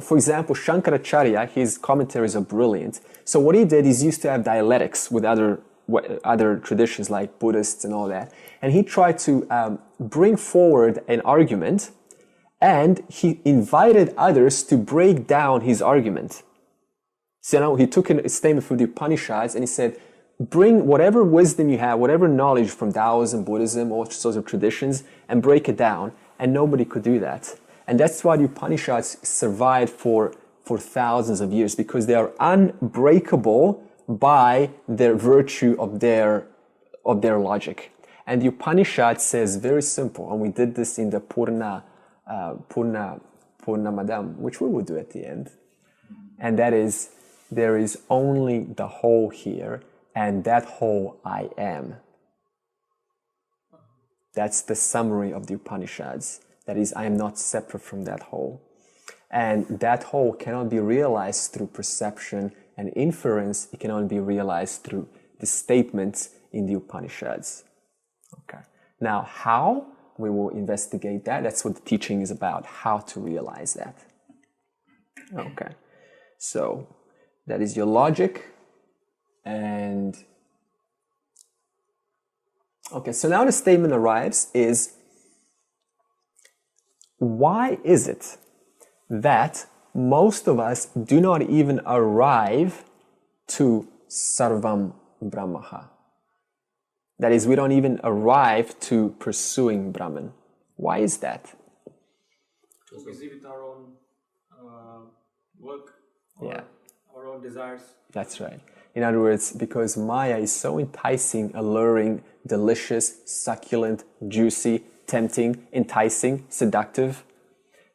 For example, Shankaracharya, his commentaries are brilliant. So what he did is used to have dialectics with other traditions like Buddhists and all that. And he tried to bring forward an argument, and he invited others to break down his argument. So now he took a statement from the Upanishads and he said, bring whatever wisdom you have, whatever knowledge from Taoism, Buddhism, all sorts of traditions, and break it down. And nobody could do that. And that's why the Upanishads survived for thousands of years, because they are unbreakable by their virtue of their logic. And the Upanishad says very simple, and we did this in the Purna Madam, which we will do at the end. And that is, there is only the whole here, and that whole I am. That's the summary of the Upanishads. That is, I am not separate from that whole. And that whole cannot be realized through perception and inference. It can only be realized through the statements in the Upanishads. Okay. Now, how? We will investigate that. That's what the teaching is about, how to realize that. Okay. So, that is your logic. And okay, so now the statement arrives is, why is it that most of us do not even arrive to sarvam brahma? That is, we don't even arrive to pursuing Brahman. Why is that? We're busy with our own work, or our own desires. That's right. In other words, because Maya is so enticing, alluring, delicious, succulent, juicy, tempting, enticing, seductive,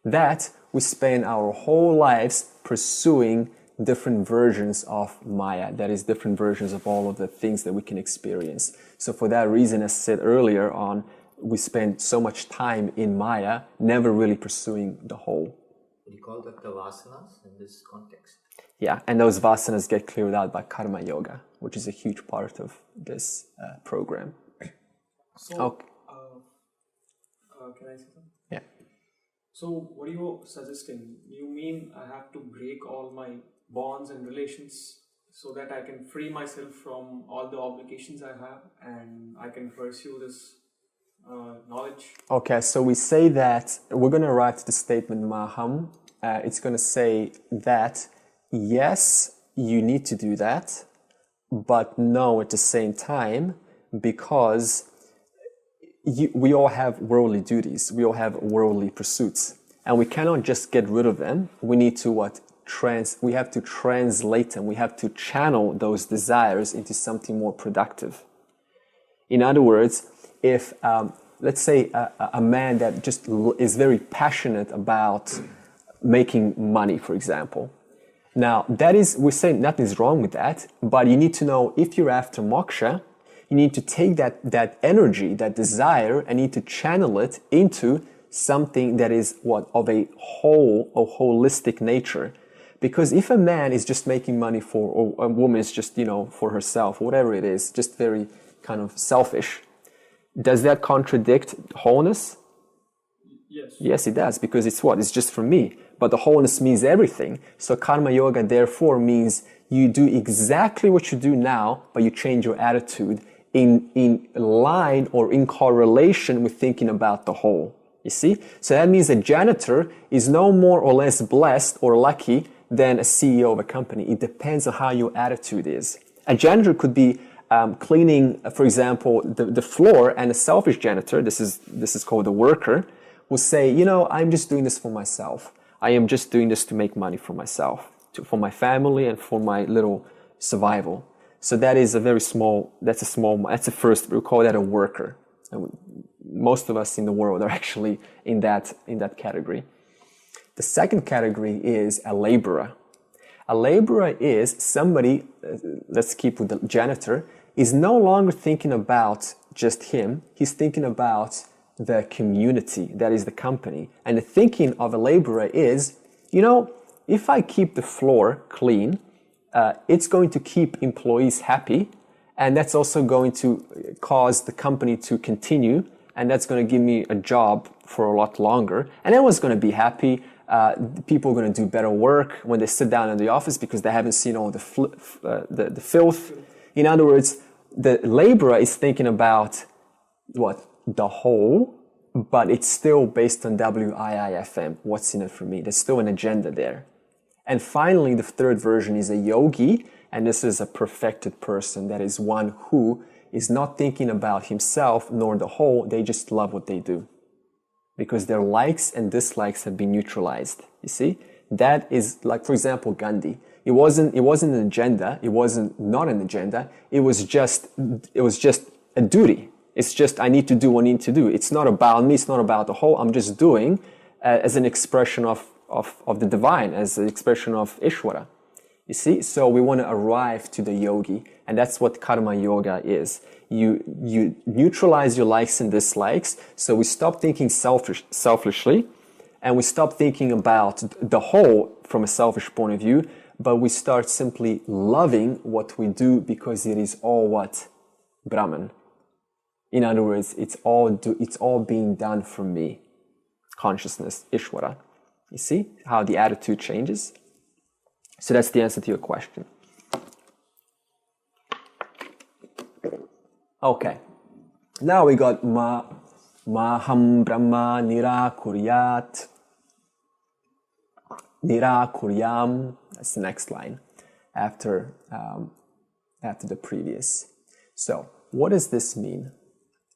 that we spend our whole lives pursuing different versions of Maya, that is, different versions of all of the things that we can experience. So for that reason, as I said earlier on, we spend so much time in Maya, never really pursuing the whole. Would you call that the vasanas in this context? Yeah, and those vasanas get cleared out by karma yoga, which is a huge part of this program. So, can I say something? Yeah. So, what are you suggesting? You mean I have to break all my bonds and relations so that I can free myself from all the obligations I have and I can pursue this knowledge? Okay, so we say that we're going to arrive to the statement Maham. It's going to say that yes, you need to do that, but no at the same time, because we all have worldly duties, we all have worldly pursuits, and we cannot just get rid of them. We need to we have to translate them. We have to channel those desires into something more productive. In other words, if let's say a man that just is very passionate about making money, for example. Now, we're saying nothing's wrong with that, but you need to know if you're after moksha, you need to take that energy, that desire, and need to channel it into something that is of a holistic nature. Because if a man is just making money or a woman is just, for herself, whatever it is, just very kind of selfish, does that contradict wholeness? Yes. Yes, it does, because it's just for me. But the wholeness means everything. So karma yoga, therefore, means you do exactly what you do now, but you change your attitude in line or in correlation with thinking about the whole. You see? So that means a janitor is no more or less blessed or lucky than a CEO of a company. It depends on how your attitude is. A janitor could be cleaning, for example, the floor, and a selfish janitor, this is called a worker, will say, I'm just doing this for myself. I am just doing this to make money for myself, for my family, and for my little survival. So that is that's a first, we call that a worker. And most of us in the world are actually in that category. The second category is a laborer. A laborer is somebody, let's keep with the janitor, is no longer thinking about just him. He's thinking about the community, that is the company. And the thinking of a laborer is, if I keep the floor clean, it's going to keep employees happy, and that's also going to cause the company to continue, and that's going to give me a job for a lot longer, and everyone's going to be happy. People are going to do better work when they sit down in the office because they haven't seen all the filth. In other words, the laborer is thinking about the whole, but it's still based on WIIFM. What's in it for me? There's still an agenda there. And finally, the third version is a yogi, and this is a perfected person. That is one who is not thinking about himself nor the whole. They just love what they do because their likes and dislikes have been neutralized. You see? That is like, for example, Gandhi. It wasn't an agenda. It wasn't not an agenda. It was just a duty. It's just, I need to do what I need to do. It's not about me. It's not about the whole. I'm just doing as an expression of the divine, as an expression of Ishvara. You see? So we want to arrive to the yogi, and that's what karma yoga is. You neutralize your likes and dislikes, so we stop thinking selfishly, and we stop thinking about the whole from a selfish point of view, but we start simply loving what we do because it is all what? Brahman. In other words, it's all being done for me. Consciousness, Ishvara. You see how the attitude changes? So that's the answer to your question. Okay. Now we got Maham Brahma Nirakuryat. Nirakuryam. That's the next line after the previous. So, what does this mean?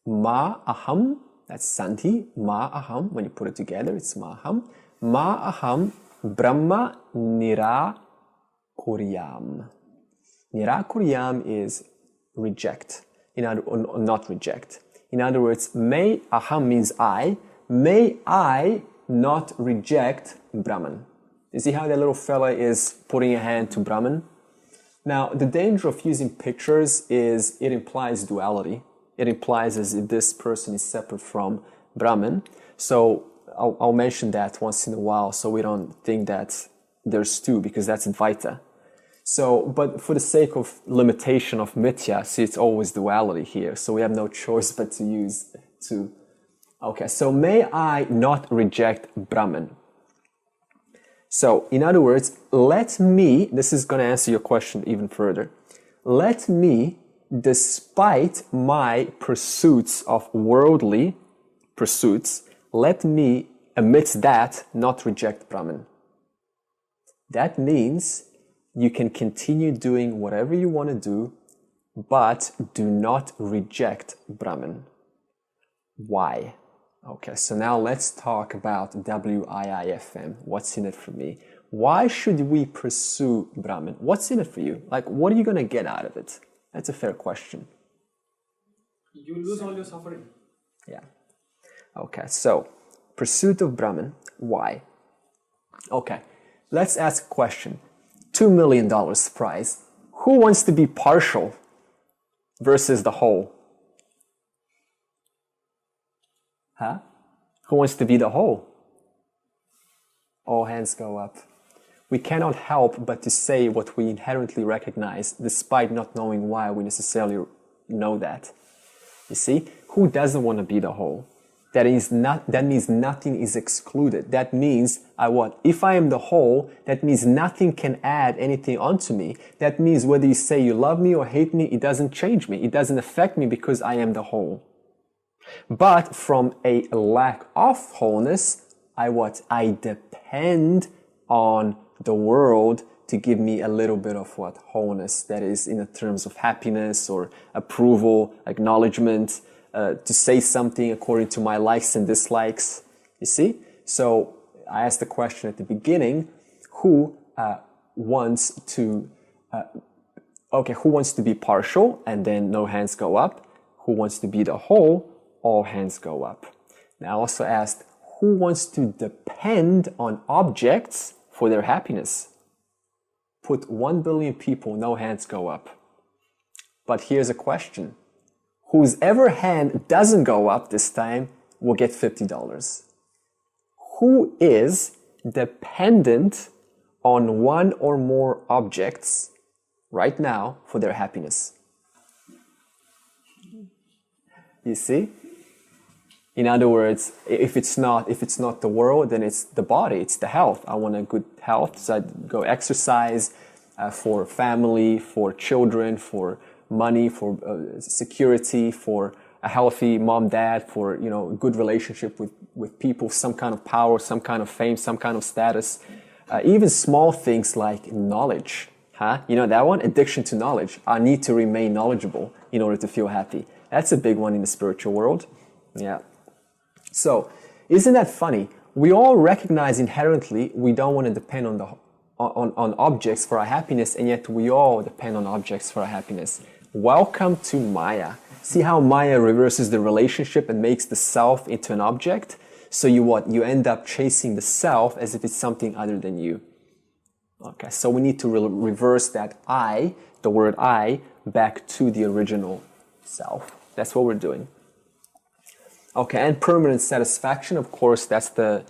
Ma aham, that's sandhi. Ma aham, when you put it together, it's ma aham. Ma aham Brahma Nirakuryam. Nirakuryam is reject, or not reject. In other words, may aham means I, may I not reject Brahman. You see how that little fella is putting a hand to Brahman? Now, the danger of using pictures is it implies duality. It implies as if this person is separate from Brahman. So I'll mention that once in a while so we don't think that there's two, because that's Advaita. So, but for the sake of limitation of mithya, see, it's always duality here. So we have no choice but to use two. Okay, so may I not reject Brahman. So, in other words, let me, this is going to answer your question even further. Let me, despite my pursuits of worldly pursuits, let me, amidst that, not reject Brahman. That means you can continue doing whatever you want to do, but do not reject Brahman. Why? Okay, so now let's talk about WIIFM. What's in it for me? Why should we pursue Brahman? What's in it for you? Like, what are you going to get out of it? That's a fair question. You lose all your suffering. Yeah. Okay, so pursuit of Brahman. Why? Okay, let's ask a question. $2 million prize. Who wants to be partial versus the whole? Huh? Who wants to be the whole? All hands go up. We cannot help but to say what we inherently recognize, despite not knowing why we necessarily know that. You see, who doesn't want to be the whole? That means nothing is excluded. That means if I am the whole, that means nothing can add anything onto me. That means whether you say you love me or hate me, it doesn't change me. It doesn't affect me because I am the whole. But from a lack of wholeness, I depend on the world to give me a little bit of wholeness, that is in terms of happiness or approval, acknowledgement, to say something according to my likes and dislikes. You see? So I asked the question at the beginning, who wants to be partial? And then no hands go up. Who wants to be the whole? All hands go up. Now I also asked, who wants to depend on objects for their happiness? Put 1 billion people, no hands go up. But here's a question. Whose ever hand doesn't go up this time will get $50. Who is dependent on one or more objects right now for their happiness? You see? In other words, if it's not the world, then it's the body, it's the health. I want a good health, so I go exercise for family, for children, for money, for security, for a healthy mom, dad, for good relationship with people, some kind of power, some kind of fame, some kind of status. Even small things like knowledge. You know that one? Addiction to knowledge. I need to remain knowledgeable in order to feel happy. That's a big one in the spiritual world. Yeah. So, isn't that funny? We all recognize inherently we don't want to depend on objects for our happiness, and yet we all depend on objects for our happiness. Welcome to Maya. See how Maya reverses the relationship and makes the self into an object? So you end up chasing the self as if it's something other than you. Okay, so we need to reverse that I, the word I, back to the original self. That's what we're doing. Okay, and permanent satisfaction, of course, that's the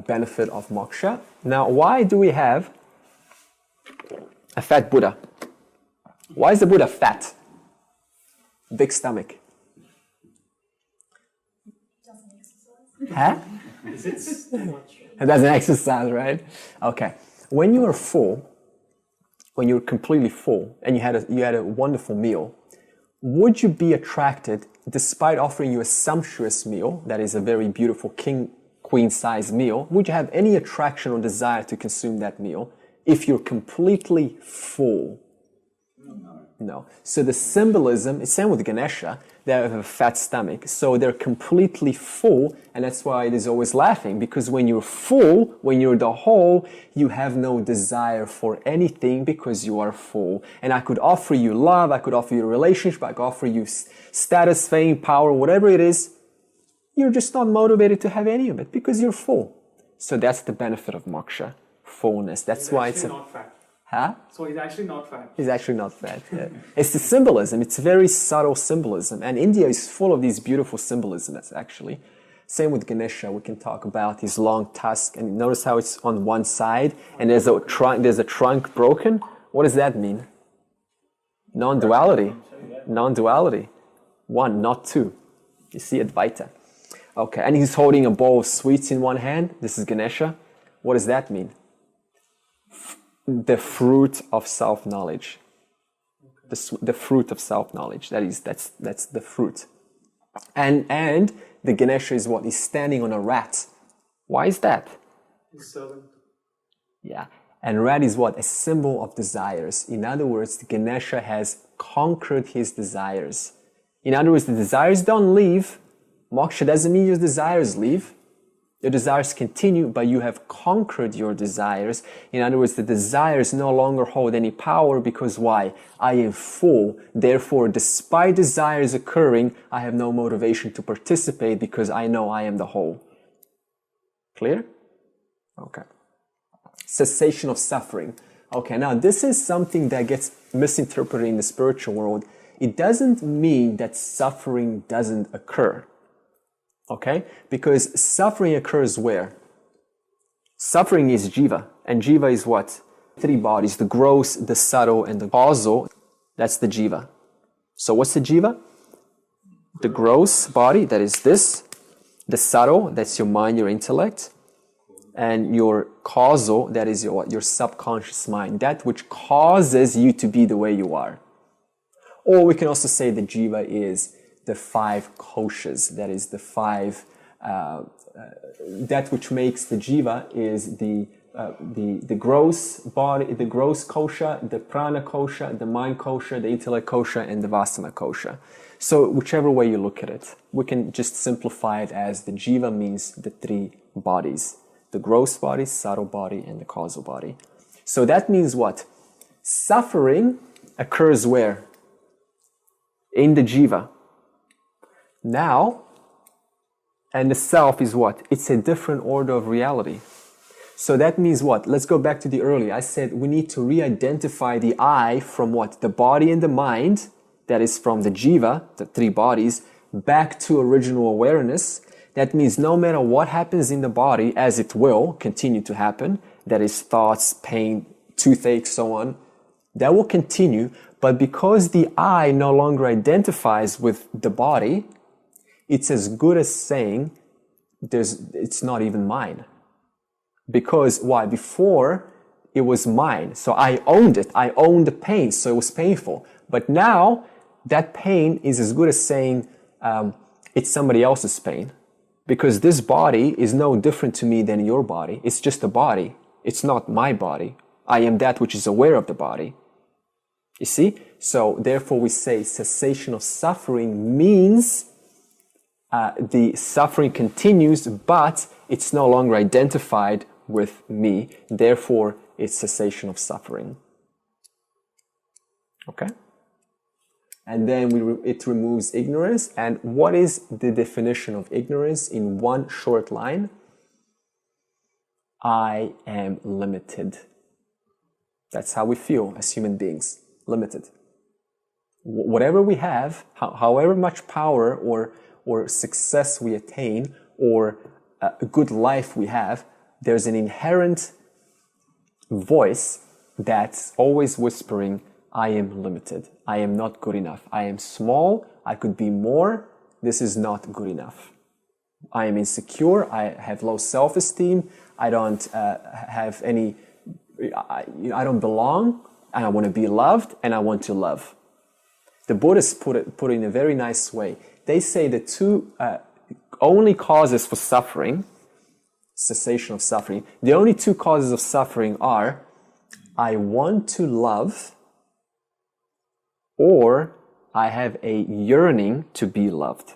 benefit of moksha. Now, why do we have a fat Buddha? Why is the Buddha fat? Big stomach. Doesn't exercise. Huh? It's too much. It doesn't exercise, right? Okay. When you are full, when you're completely full, and you had a wonderful meal, would you be attracted despite offering you a sumptuous meal, that is a very beautiful king, queen size meal, would you have any attraction or desire to consume that meal if you're completely full? No. So the symbolism is same with Ganesha. They have a fat stomach, so they're completely full, and that's why it is always laughing, because when you're full, when you're the whole, you have no desire for anything because you are full. And I could offer you love, I could offer you a relationship, I could offer you status, fame, power, whatever it is. You're just not motivated to have any of it because you're full. So that's the benefit of moksha, fullness. That's why it's not fat. Huh? So he's actually not fat. He's actually not fat. Yeah. It's the symbolism. It's very subtle symbolism. And India is full of these beautiful symbolisms, actually. Same with Ganesha. We can talk about his long tusk. And notice how it's on one side and there's a trunk broken. What does that mean? Non-duality. Non-duality. One, not two. You see, Advaita. Okay, and he's holding a bowl of sweets in one hand. This is Ganesha. What does that mean? The fruit of self-knowledge. The fruit of self-knowledge. That's the fruit. And the Ganesha is what? He's standing on a rat. Why is that? His servant. Yeah. And rat is what? A symbol of desires. In other words, the Ganesha has conquered his desires. In other words, the desires don't leave. Moksha doesn't mean your desires leave. Your desires continue, but you have conquered your desires. In other words, the desires no longer hold any power because why? I am full. Therefore, despite desires occurring, I have no motivation to participate because I know I am the whole. Clear? Okay. Cessation of suffering. Okay, now this is something that gets misinterpreted in the spiritual world. It doesn't mean that suffering doesn't occur. Okay? Because suffering occurs where? Suffering is jiva. And jiva is what? Three bodies. The gross, the subtle, and the causal. That's the jiva. So what's the jiva? The gross body, that is this. The subtle, that's your mind, your intellect. And your causal, that is your subconscious mind. That which causes you to be the way you are. Or we can also say the jiva is the five koshas, that is the five, that which makes the jiva is the gross body, the gross kosha, the prana kosha, the mind kosha, the intellect kosha, and the vasana kosha. So whichever way you look at it, we can just simplify it as the jiva means the three bodies, the gross body, subtle body, and the causal body. So that means what? Suffering occurs where? In the jiva. Now, and the self is what? It's a different order of reality. So that means what? Let's go back to the earlier. I said we need to re-identify the I from what? The body and the mind, that is from the jiva, the three bodies, back to original awareness. That means no matter what happens in the body, as it will continue to happen, that is thoughts, pain, toothache, so on, that will continue. But because the I no longer identifies with the body, it's as good as saying it's not even mine. Because why? Before it was mine. So I owned it. I owned the pain. So it was painful. But now that pain is as good as saying it's somebody else's pain. Because this body is no different to me than your body. It's just a body. It's not my body. I am that which is aware of the body. You see? So therefore we say cessation of suffering means the suffering continues, but it's no longer identified with me. Therefore, it's cessation of suffering. Okay? And then it removes ignorance. And what is the definition of ignorance in one short line? I am limited. That's how we feel as human beings. Limited. Whatever we have, however much power or success we attain, or a good life we have, there's an inherent voice that's always whispering, I am limited. I am not good enough. I am small. I could be more. This is not good enough. I am insecure. I have low self-esteem. I don't have any, I don't belong, and I want to be loved, and I want to love. The Buddhists put it in a very nice way. they say the two only causes for suffering, cessation of suffering, the only two causes of suffering are I want to love or I have a yearning to be loved.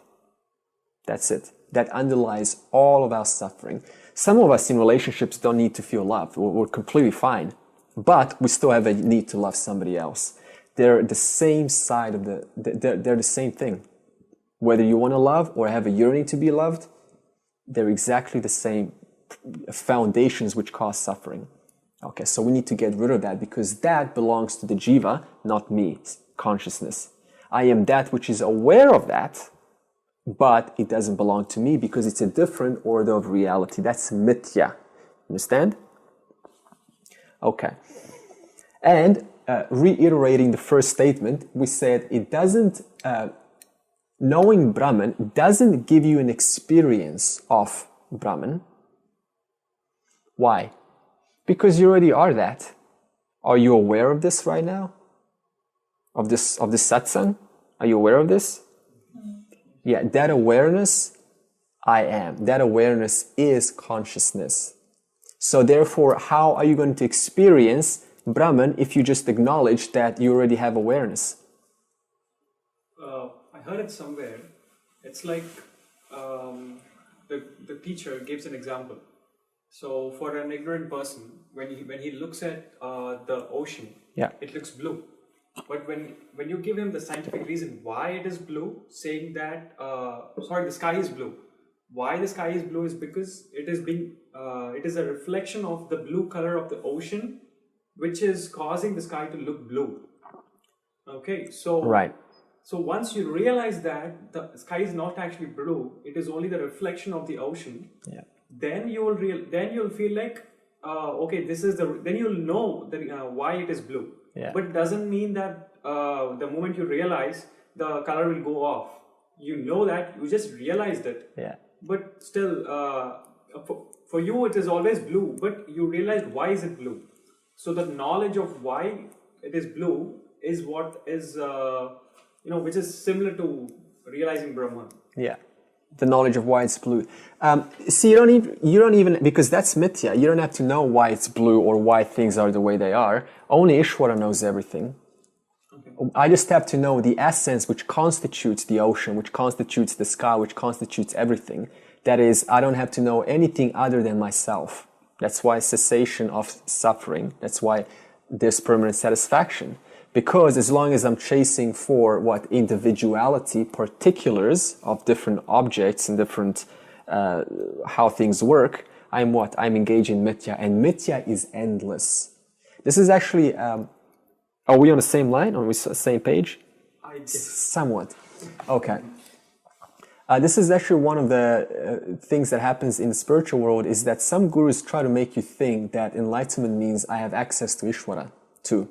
That's it. That underlies all of our suffering. Some of us in relationships don't need to feel loved. We're completely fine. But we still have a need to love somebody else. They're the same side of they're the same thing. Whether you want to love or have a yearning to be loved, they're exactly the same foundations which cause suffering. Okay, so we need to get rid of that because that belongs to the jiva, not me, consciousness. I am that which is aware of that, but it doesn't belong to me because it's a different order of reality. That's mithya. Understand? Okay. And reiterating the first statement, we said it doesn't, knowing Brahman doesn't give you an experience of Brahman. Why? Because you already are that. Are you aware of this right now? Of this satsang? Are you aware of this? Yeah, that awareness, I am. That awareness is consciousness. So therefore, how are you going to experience Brahman if you just acknowledge that you already have awareness? I heard it somewhere. It's like the teacher gives an example. So for an ignorant person, when he looks at the ocean, yeah, it looks blue. But when you give him the scientific reason why it is blue, saying that the sky is blue. Why the sky is blue is because it is a reflection of the blue color of the ocean, which is causing the sky to look blue. Okay, so right. So once you realize that the sky is not actually blue, it is only the reflection of the ocean. Yeah. Then you'll feel like then you'll know that why it is blue. Yeah. But it doesn't mean that the moment you realize the color will go off. You know that you just realized it. Yeah. But still, for you it is always blue. But you realize why is it blue. So the knowledge of why it is blue is what is which is similar to realizing Brahman. Yeah. The knowledge of why it's blue. See, you don't even, because that's mithya. You don't have to know why it's blue or why things are the way they are. Only Ishvara knows everything. Okay. I just have to know the essence which constitutes the ocean, which constitutes the sky, which constitutes everything. That is, I don't have to know anything other than myself. That's why cessation of suffering. That's why there's permanent satisfaction. Because as long as I'm chasing for individuality, particulars of different objects and different how things work, I'm engaged in mithya, and mithya is endless. This is actually, are we on the same line? Are we on the same page? Somewhat. Okay. This is actually one of the things that happens in the spiritual world is that some gurus try to make you think that enlightenment means I have access to Ishvara, to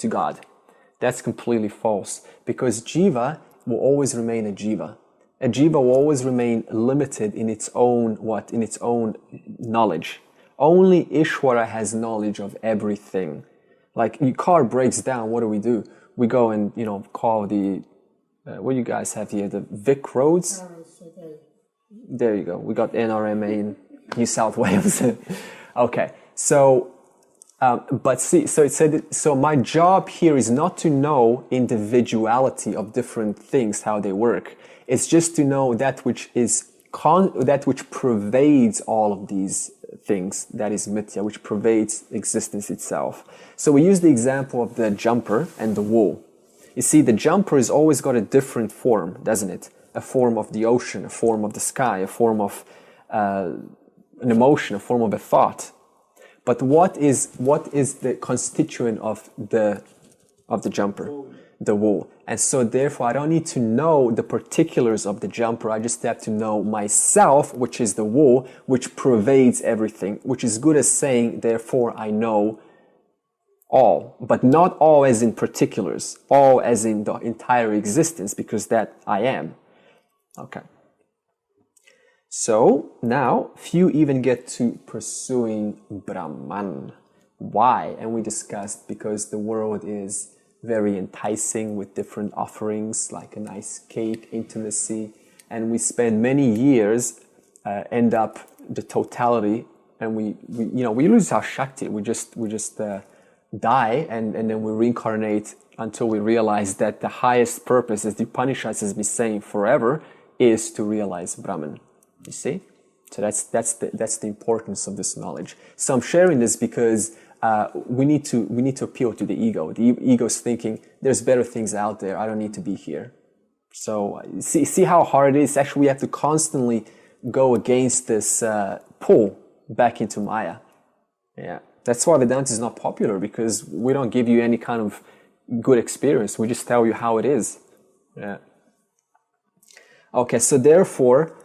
God. That's completely false because jiva will always remain a jiva. A jiva will always remain limited in its own knowledge. Only Ishvara has knowledge of everything. Like your car breaks down, what do? We go and call the what do you guys have here? The Vic roads. There you go. We got NRMA in New South Wales. Okay, so. But see, so it said. So my job here is not to know individuality of different things, how they work. It's just to know that which is that which pervades all of these things. That is mithya, which pervades existence itself. So we use the example of the jumper and the wool. You see, the jumper has always got a different form, doesn't it? A form of the ocean, a form of the sky, a form of an emotion, a form of a thought. But what is the constituent of the jumper? The wool. And so therefore I don't need to know the particulars of the jumper. I just have to know myself, which is the wool, which pervades everything, which is good as saying, therefore I know all, but not all as in particulars, all as in the entire existence, because that I am. Okay. So now, few even get to pursuing Brahman. Why? And we discussed because the world is very enticing with different offerings like a nice cake, intimacy, and we spend many years, end up the totality, and we lose our Shakti. We just die, and then we reincarnate until we realize that the highest purpose, as the Upanishads has been saying forever, is to realize Brahman. You see? So that's the importance of this knowledge. So I'm sharing this because we need to appeal to the ego. The ego's thinking there's better things out there. I don't need to be here. So see how hard it is. Actually, we have to constantly go against this pull back into Maya. Yeah, that's why Vedanta is not popular, because we don't give you any kind of good experience. We just tell you how it is. Yeah. Okay, so therefore,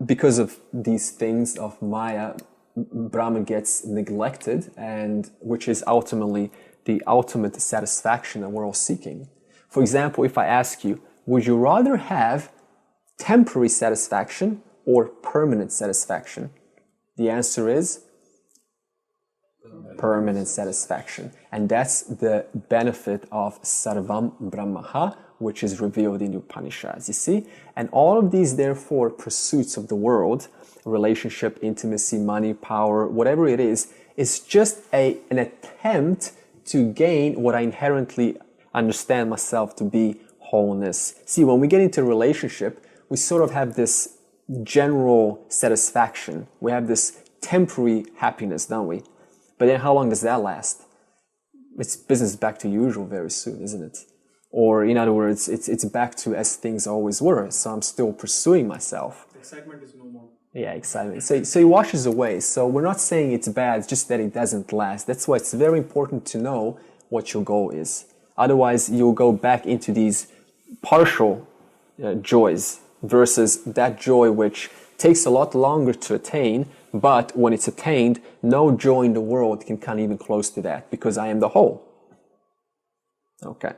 because of these things of Maya, Brahman gets neglected, and which is ultimately the ultimate satisfaction that we're all seeking. For example, if I ask you, would you rather have temporary satisfaction or permanent satisfaction? The answer is permanent satisfaction. And that's the benefit of sarvam brahma, which is revealed in the Upanishads, you see? And all of these, therefore, pursuits of the world, relationship, intimacy, money, power, whatever it is just an attempt to gain what I inherently understand myself to be wholeness. See, when we get into a relationship, we sort of have this general satisfaction. We have this temporary happiness, don't we? But then how long does that last? It's business back to usual very soon, isn't it? Or in other words, it's back to as things always were. So I'm still pursuing myself. The excitement is no more. Yeah, excitement. So it washes away. So we're not saying it's bad, it's just that it doesn't last. That's why it's very important to know what your goal is. Otherwise, you'll go back into these partial joys versus that joy which takes a lot longer to attain, but when it's attained, no joy in the world can come even close to that, because I am the whole. Okay.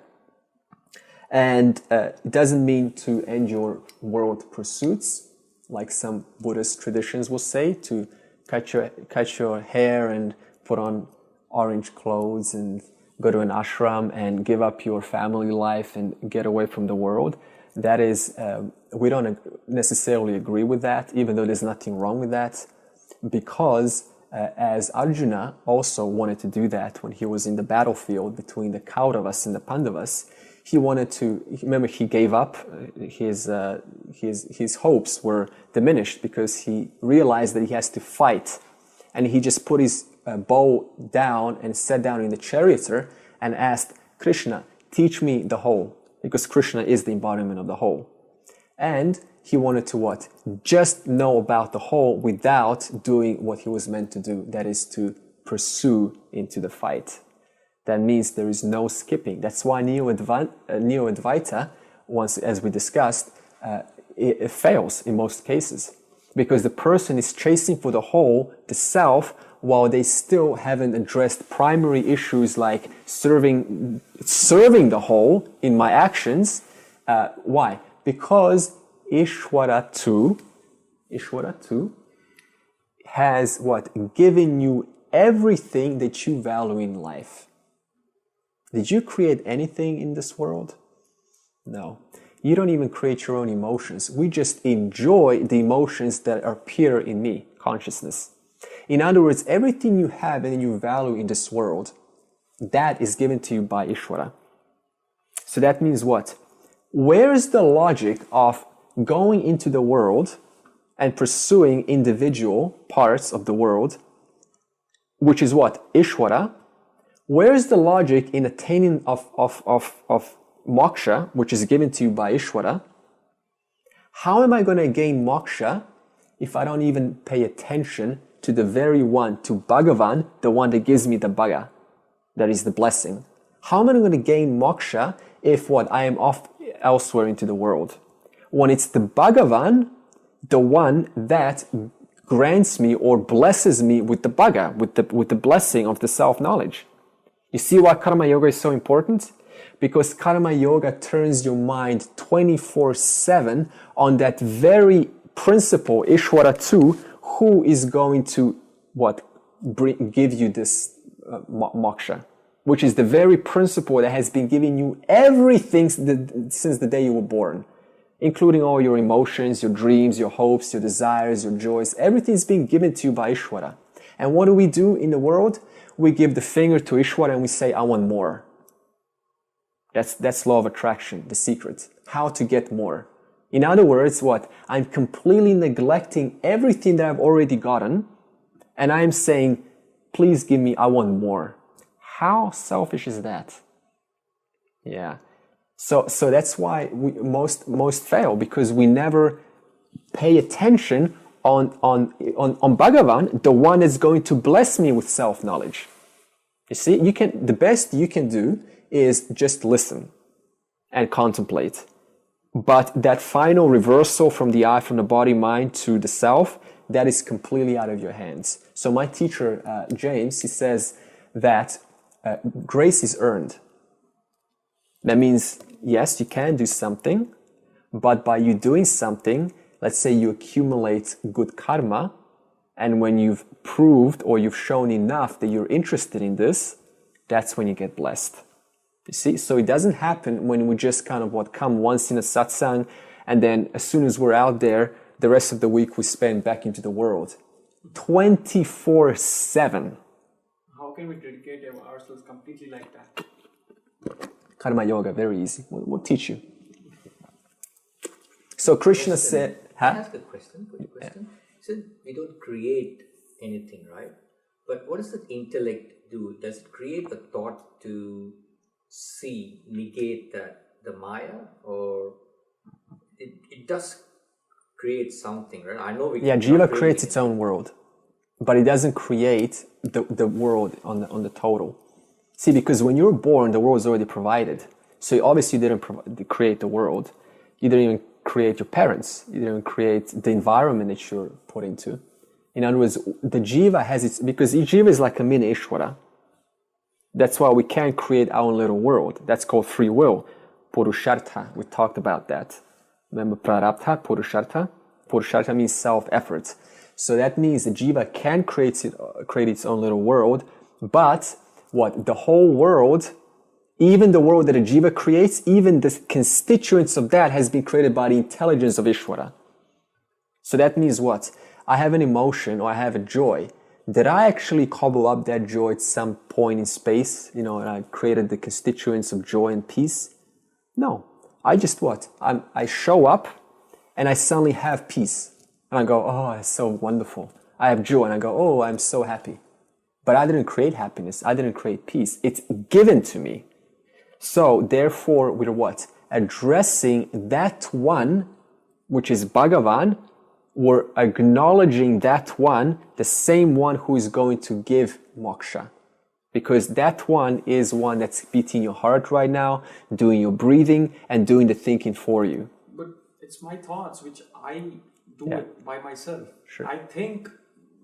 And it doesn't mean to end your world pursuits, like some Buddhist traditions will say, to cut your hair and put on orange clothes and go to an ashram and give up your family life and get away from the world. That is, we don't necessarily agree with that, even though there's nothing wrong with that, because as Arjuna also wanted to do that when he was in the battlefield between the Kauravas and the Pandavas. He wanted to, remember, he gave up, his hopes were diminished because he realized that he has to fight. And he just put his bow down and sat down in the charioteer and asked, Krishna, teach me the whole, because Krishna is the embodiment of the whole. And he wanted to what? Just know about the whole without doing what he was meant to do, that is to pursue into the fight. That means there is no skipping. That's why Advaita, once, as we discussed, it fails in most cases. Because the person is chasing for the whole, the self, while they still haven't addressed primary issues like serving the whole in my actions. Why? Because Ishvara too has what? Given you everything that you value in life. Did you create anything in this world? No. You don't even create your own emotions. We just enjoy the emotions that appear in me, consciousness. In other words, everything you have and you value in this world, that is given to you by Ishvara. So that means what? Where is the logic of going into the world and pursuing individual parts of the world, which is what? Ishvara. Where is the logic in attaining of moksha, which is given to you by Ishvara? How am I going to gain moksha if I don't even pay attention to the very one, to Bhagavan, the one that gives me the bhaga, that is the blessing? How am I going to gain moksha if what? I am off elsewhere into the world? When it's the Bhagavan, the one that grants me or blesses me with the bhaga, with the blessing of the self-knowledge. You see why Karma Yoga is so important? Because Karma Yoga turns your mind 24/7 on that very principle, Ishvara too, who is going to what? Give you this moksha. which is the very principle that has been giving you everything since the day you were born, including all your emotions, your dreams, your hopes, your desires, your joys. Everything's being given to you by Ishvara. And what do we do in the world? We give the finger to Ishvara and we say, I want more. That's law of attraction, the secret. How to get more. In other words, what? I'm completely neglecting everything that I've already gotten, and I'm saying, please give me, I want more. How selfish is that? Yeah. So that's why we most fail, because we never pay attention on Bhagavan, the one that's going to bless me with self-knowledge. You see, the best you can do is just listen and contemplate. But that final reversal from the I, from the body, mind to the self, that is completely out of your hands. So my teacher, James, he says that grace is earned. That means, yes, you can do something, but by you doing something, let's say you accumulate good karma, and when you've proved or you've shown enough that you're interested in this, that's when you get blessed. You see, so it doesn't happen when we just kind of come once in a satsang, and then as soon as we're out there, the rest of the week we spend back into the world. 24/7. How can we dedicate ourselves completely like that? Karma Yoga, very easy. We'll teach you. So Krishna said... Can I ask a question? Quick question. So we don't create anything, right? But what does the intellect do? Does it create a thought to negate the Maya, or it does create something, right? I know we Jiva creates its own world, but it doesn't create the world on the total. See, because when you were born, the world was already provided. So obviously you didn't create the world. You didn't even create your parents. You didn't create the environment that you're put into. In other words, the Jiva has its, because each Jiva is like a mini Ishvara. That's why we can't create our own little world. That's called free will. Purushartha. We talked about that. Remember prarabdha, purushartha? Purushartha means self-effort. So that means the Jiva can create its own little world, but what? The whole world, even the world that a Jiva creates, even the constituents of that has been created by the intelligence of Ishvara. So that means what? I have an emotion or I have a joy. Did I actually cobble up that joy at some point in space, and I created the constituents of joy and peace? No. I just what? I show up and I suddenly have peace. And I go, oh, it's so wonderful. I have joy and I go, oh, I'm so happy. But I didn't create happiness. I didn't create peace. It's given to me. So therefore, we're what? Addressing that one, which is Bhagavan. We're acknowledging that one, the same one who is going to give moksha. Because that one is one that's beating your heart right now, doing your breathing, and doing the thinking for you. But it's my thoughts which I do it by myself. Sure. I think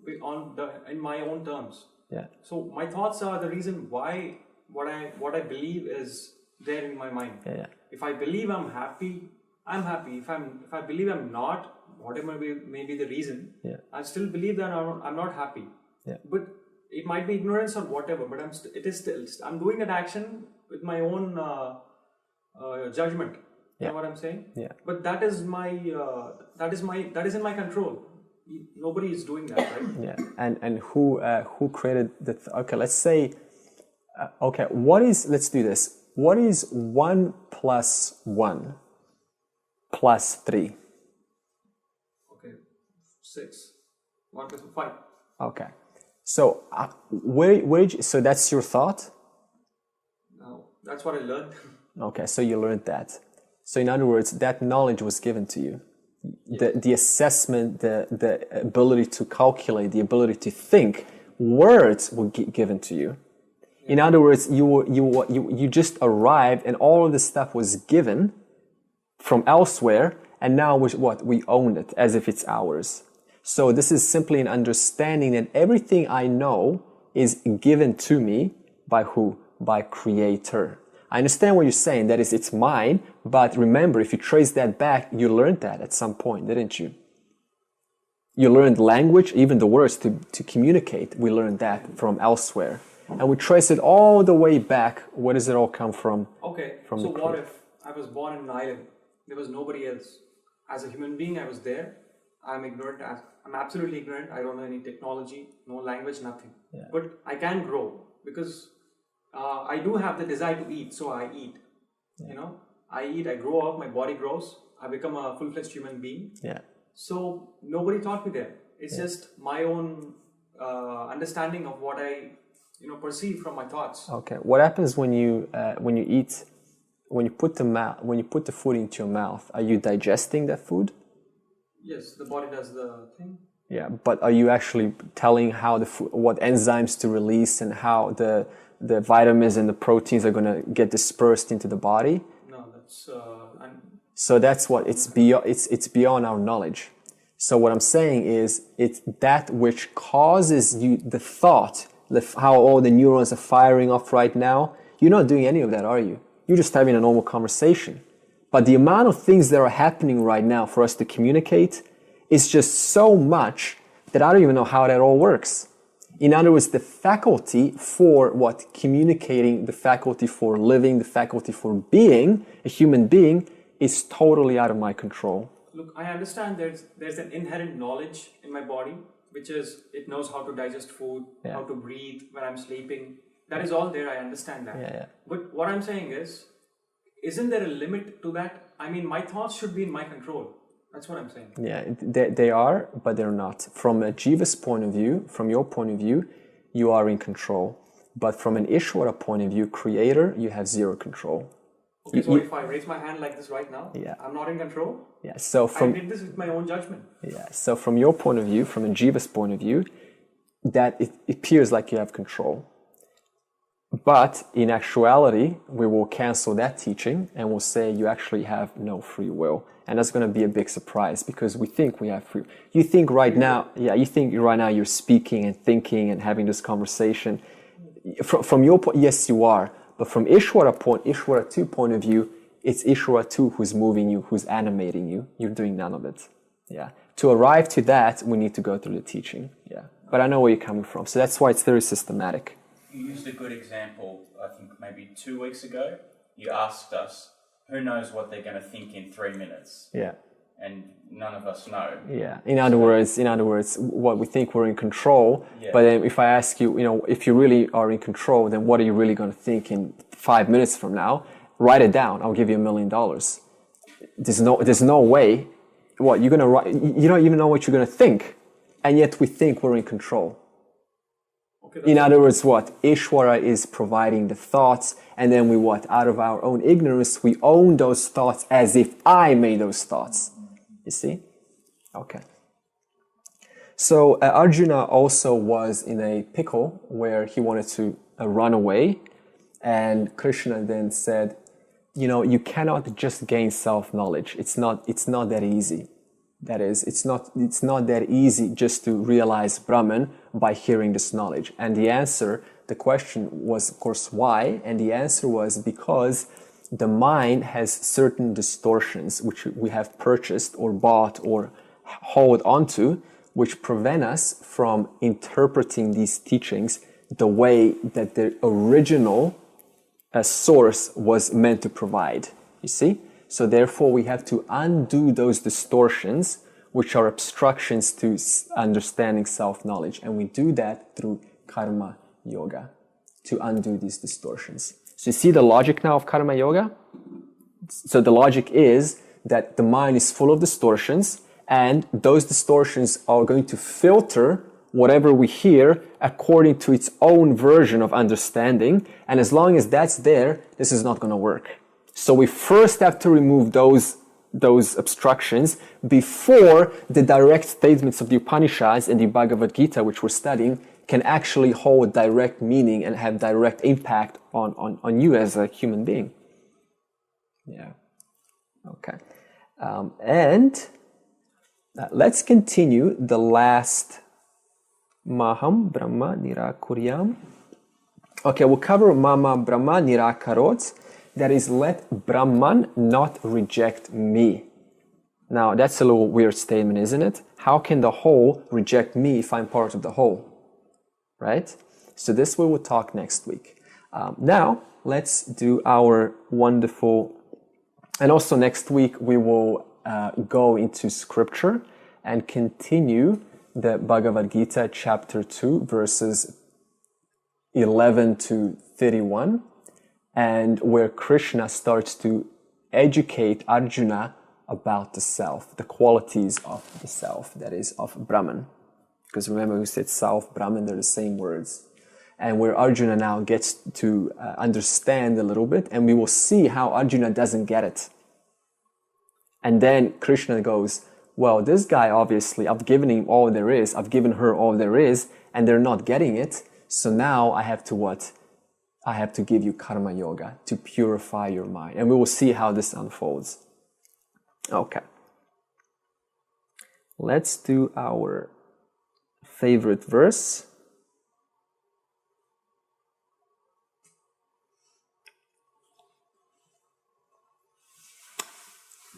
in my own terms. Yeah. So my thoughts are the reason why what I believe is there in my mind. Yeah. If I believe I'm happy, I'm happy. If I believe I'm not, whatever may be the reason, I still believe that I'm not happy. Yeah. But it might be ignorance or whatever. But I'm doing that action with my own judgment. You know what I'm saying? Yeah. But that is in my control. Nobody is doing that, right? Yeah. And who created okay, let's say, let's do this. What is 1 plus 1 plus 3? Okay, 6. 1 plus 5. Okay. So so that's your thought? No, that's what I learned. Okay, so you learned that. So in other words, that knowledge was given to you. The assessment, the ability to calculate, the ability to think, words were given to you. In other words, you just arrived and all of this stuff was given from elsewhere, and now we own it as if it's ours. So this is simply an understanding that everything I know is given to me by who? By Creator. I understand what you're saying, that is, it's mine, but remember, if you trace that back, you learned that at some point, didn't you? You learned language, even the words to communicate, we learned that from elsewhere. and we trace it all the way back. Where does it all come from? Okay, From so the what creed. if I was born in an island? There was nobody else. As a human being, I was there. I'm ignorant. I'm absolutely ignorant. I don't know any technology, no language, nothing. Yeah. But I can grow because I do have the desire to eat, so I eat. You know, I eat, I grow up, my body grows, I become a full-fledged human being. Yeah. So nobody taught me there. It's just my own understanding of what I, perceive from my thoughts. Okay. What happens when you eat, when you put the food into your mouth? Are you digesting that food? Yes, the body does the thing. Yeah, but are you actually telling how what enzymes to release and how the vitamins and the proteins are going to get dispersed into the body? No, that's So that's what it's beyond our knowledge. So what I'm saying is it's that which causes you the thought, how all the neurons are firing off right now. You're not doing any of that, are you? You're just having a normal conversation. But the amount of things that are happening right now for us to communicate is just so much that I don't even know how that all works. In other words, the faculty for communicating, the faculty for living, the faculty for being a human being is totally out of my control. Look, I understand there's an inherent knowledge in my body, which is it knows how to digest food, how to breathe when I'm sleeping. That is all there, I understand that. Yeah. But what I'm saying is, isn't there a limit to that? I mean, my thoughts should be in my control. That's what I'm saying. Yeah, they are, but they're not. From a Jiva's point of view, from your point of view, you are in control. But from an Ishvara point of view, creator, you have zero control. Okay, so if I raise my hand like this right now, I'm not in control? Yeah, so I did this with my own judgment. Yeah, so from your point of view, from a Jiva's point of view, that it appears like you have control. But in actuality, we will cancel that teaching and we'll say you actually have no free will. And that's going to be a big surprise because we think we have free will. You think right now you're speaking and thinking and having this conversation. From your point, yes, you are. But from Ishvara 2 point of view, it's Ishvara 2 who's moving you, who's animating you. You're doing none of it. Yeah. To arrive to that, we need to go through the teaching. Yeah. But I know where you're coming from. So that's why it's very systematic. You used a good example, I think maybe 2 weeks ago. You asked us, who knows what they're going to think in 3 minutes? Yeah. And none of us know. Yeah. In other words, what we think we're in control. Yeah. But then if I ask you, if you really are in control, then what are you really going to think in 5 minutes from now? Write it down. I'll give you $1 million. There's no way. What you're going to write? You don't even know what you're going to think, and yet we think we're in control. Okay, in other words, Ishvara is providing the thoughts, and then we out of our own ignorance, we own those thoughts as if I made those thoughts. You see? Okay. So Arjuna also was in a pickle where he wanted to run away, and Krishna then said, you cannot just gain self-knowledge. It's not that easy. That is, it's not that easy just to realize Brahman by hearing this knowledge. And the question was, of course, why? And the answer was because the mind has certain distortions which we have purchased or bought or hold onto, which prevent us from interpreting these teachings the way that the original source was meant to provide. You see? So therefore, we have to undo those distortions, which are obstructions to understanding self-knowledge. And we do that through karma yoga, to undo these distortions. So you see the logic now of karma yoga? So the logic is that the mind is full of distortions, and those distortions are going to filter whatever we hear according to its own version of understanding. And as long as that's there, this is not going to work. So we first have to remove those obstructions before the direct statements of the Upanishads and the Bhagavad Gita, which we're studying, can actually hold direct meaning and have direct impact on you as a human being. Yeah. Okay. And let's continue the last Maham Brahma Nirakuryam. Okay, we'll cover Mama Brahma Nirakarot. That is, let Brahman not reject me. Now, that's a little weird statement, isn't it? How can the whole reject me if I'm part of the whole? Right? So this we will talk next week. Now, let's do our wonderful, and also next week we will go into scripture and continue the Bhagavad Gita chapter 2 verses 11 to 31, and where Krishna starts to educate Arjuna about the self, the qualities of the self, that is of Brahman. Because remember we said self, Brahman, they're the same words. And where Arjuna now gets to understand a little bit, and we will see how Arjuna doesn't get it. And then Krishna goes, well, this guy obviously, I've given him all there is, I've given her all there is, and they're not getting it. So now I have to what? I have to give you karma yoga to purify your mind. And we will see how this unfolds. Okay. Let's do our favorite verse.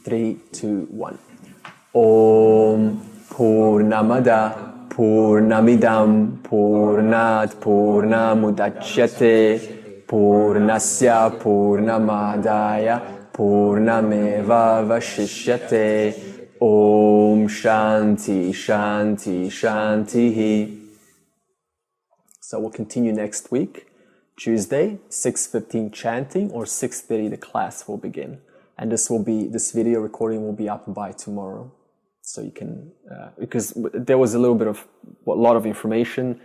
Three, two, one. Om Purnamada Purnamidam Purnat Purnamudachyate Purnasya Purnamadaya Purnameva Vashishyate. Om Shanti Shanti Shanti. So we'll continue next week, Tuesday, 6:15 chanting, or 6:30 the class will begin. And this video recording will be up by tomorrow. So you can, because there was a lot of information.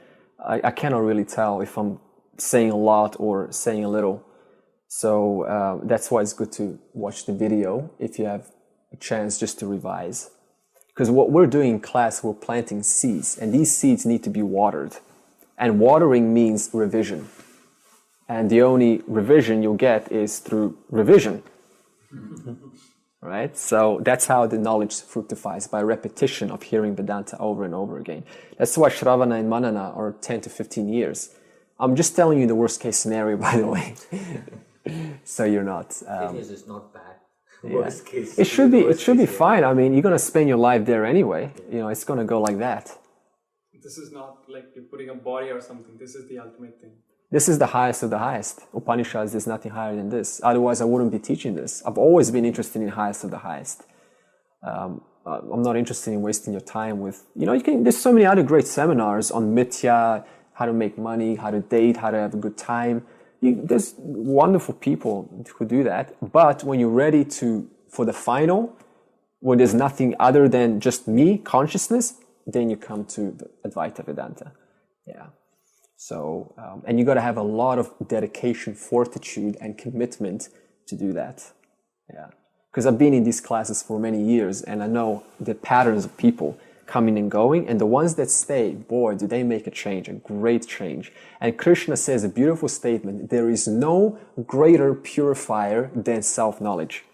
I cannot really tell if I'm saying a lot or saying a little. So that's why it's good to watch the video if you have a chance just to revise. Because what we're doing in class, we're planting seeds, and these seeds need to be watered. And watering means revision. And the only revision you'll get is through revision. Right? So that's how the knowledge fructifies, by repetition of hearing Vedanta over and over again. That's why Shravana and Manana are 10 to 15 years. I'm just telling you the worst case scenario, by the way. So you're not... 10 years is not bad. Yeah. Worst case. It should be fine. I mean, you're going to spend your life there anyway. You know, it's going to go like that. This is not like you're putting a body or something. This is the ultimate thing. This is the highest of the highest. Upanishads, there's nothing higher than this. Otherwise, I wouldn't be teaching this. I've always been interested in highest of the highest. I'm not interested in wasting your time with, there's so many other great seminars on mithya, how to make money, how to date, how to have a good time. There's wonderful people who do that. But when you're ready for the final, when there's nothing other than just me, consciousness, then you come to the Advaita Vedanta. Yeah. So, and you got to have a lot of dedication, fortitude, and commitment to do that. Yeah. Because I've been in these classes for many years, and I know the patterns of people coming and going, and the ones that stay, boy, do they make a change, a great change. And Krishna says a beautiful statement: there is no greater purifier than self-knowledge.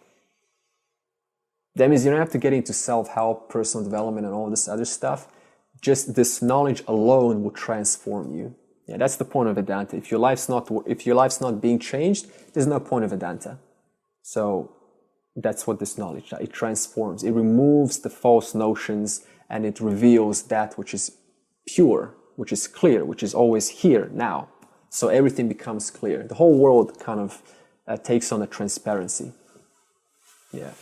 That means you don't have to get into self-help, personal development, and all this other stuff. Just this knowledge alone will transform you. Yeah, that's the point of Vedanta. If your life's not being changed, there's no point of Vedanta. So that's what this knowledge does. It transforms. It removes the false notions, and it reveals that which is pure, which is clear, which is always here now. So everything becomes clear. The whole world kind of takes on a transparency. Yeah.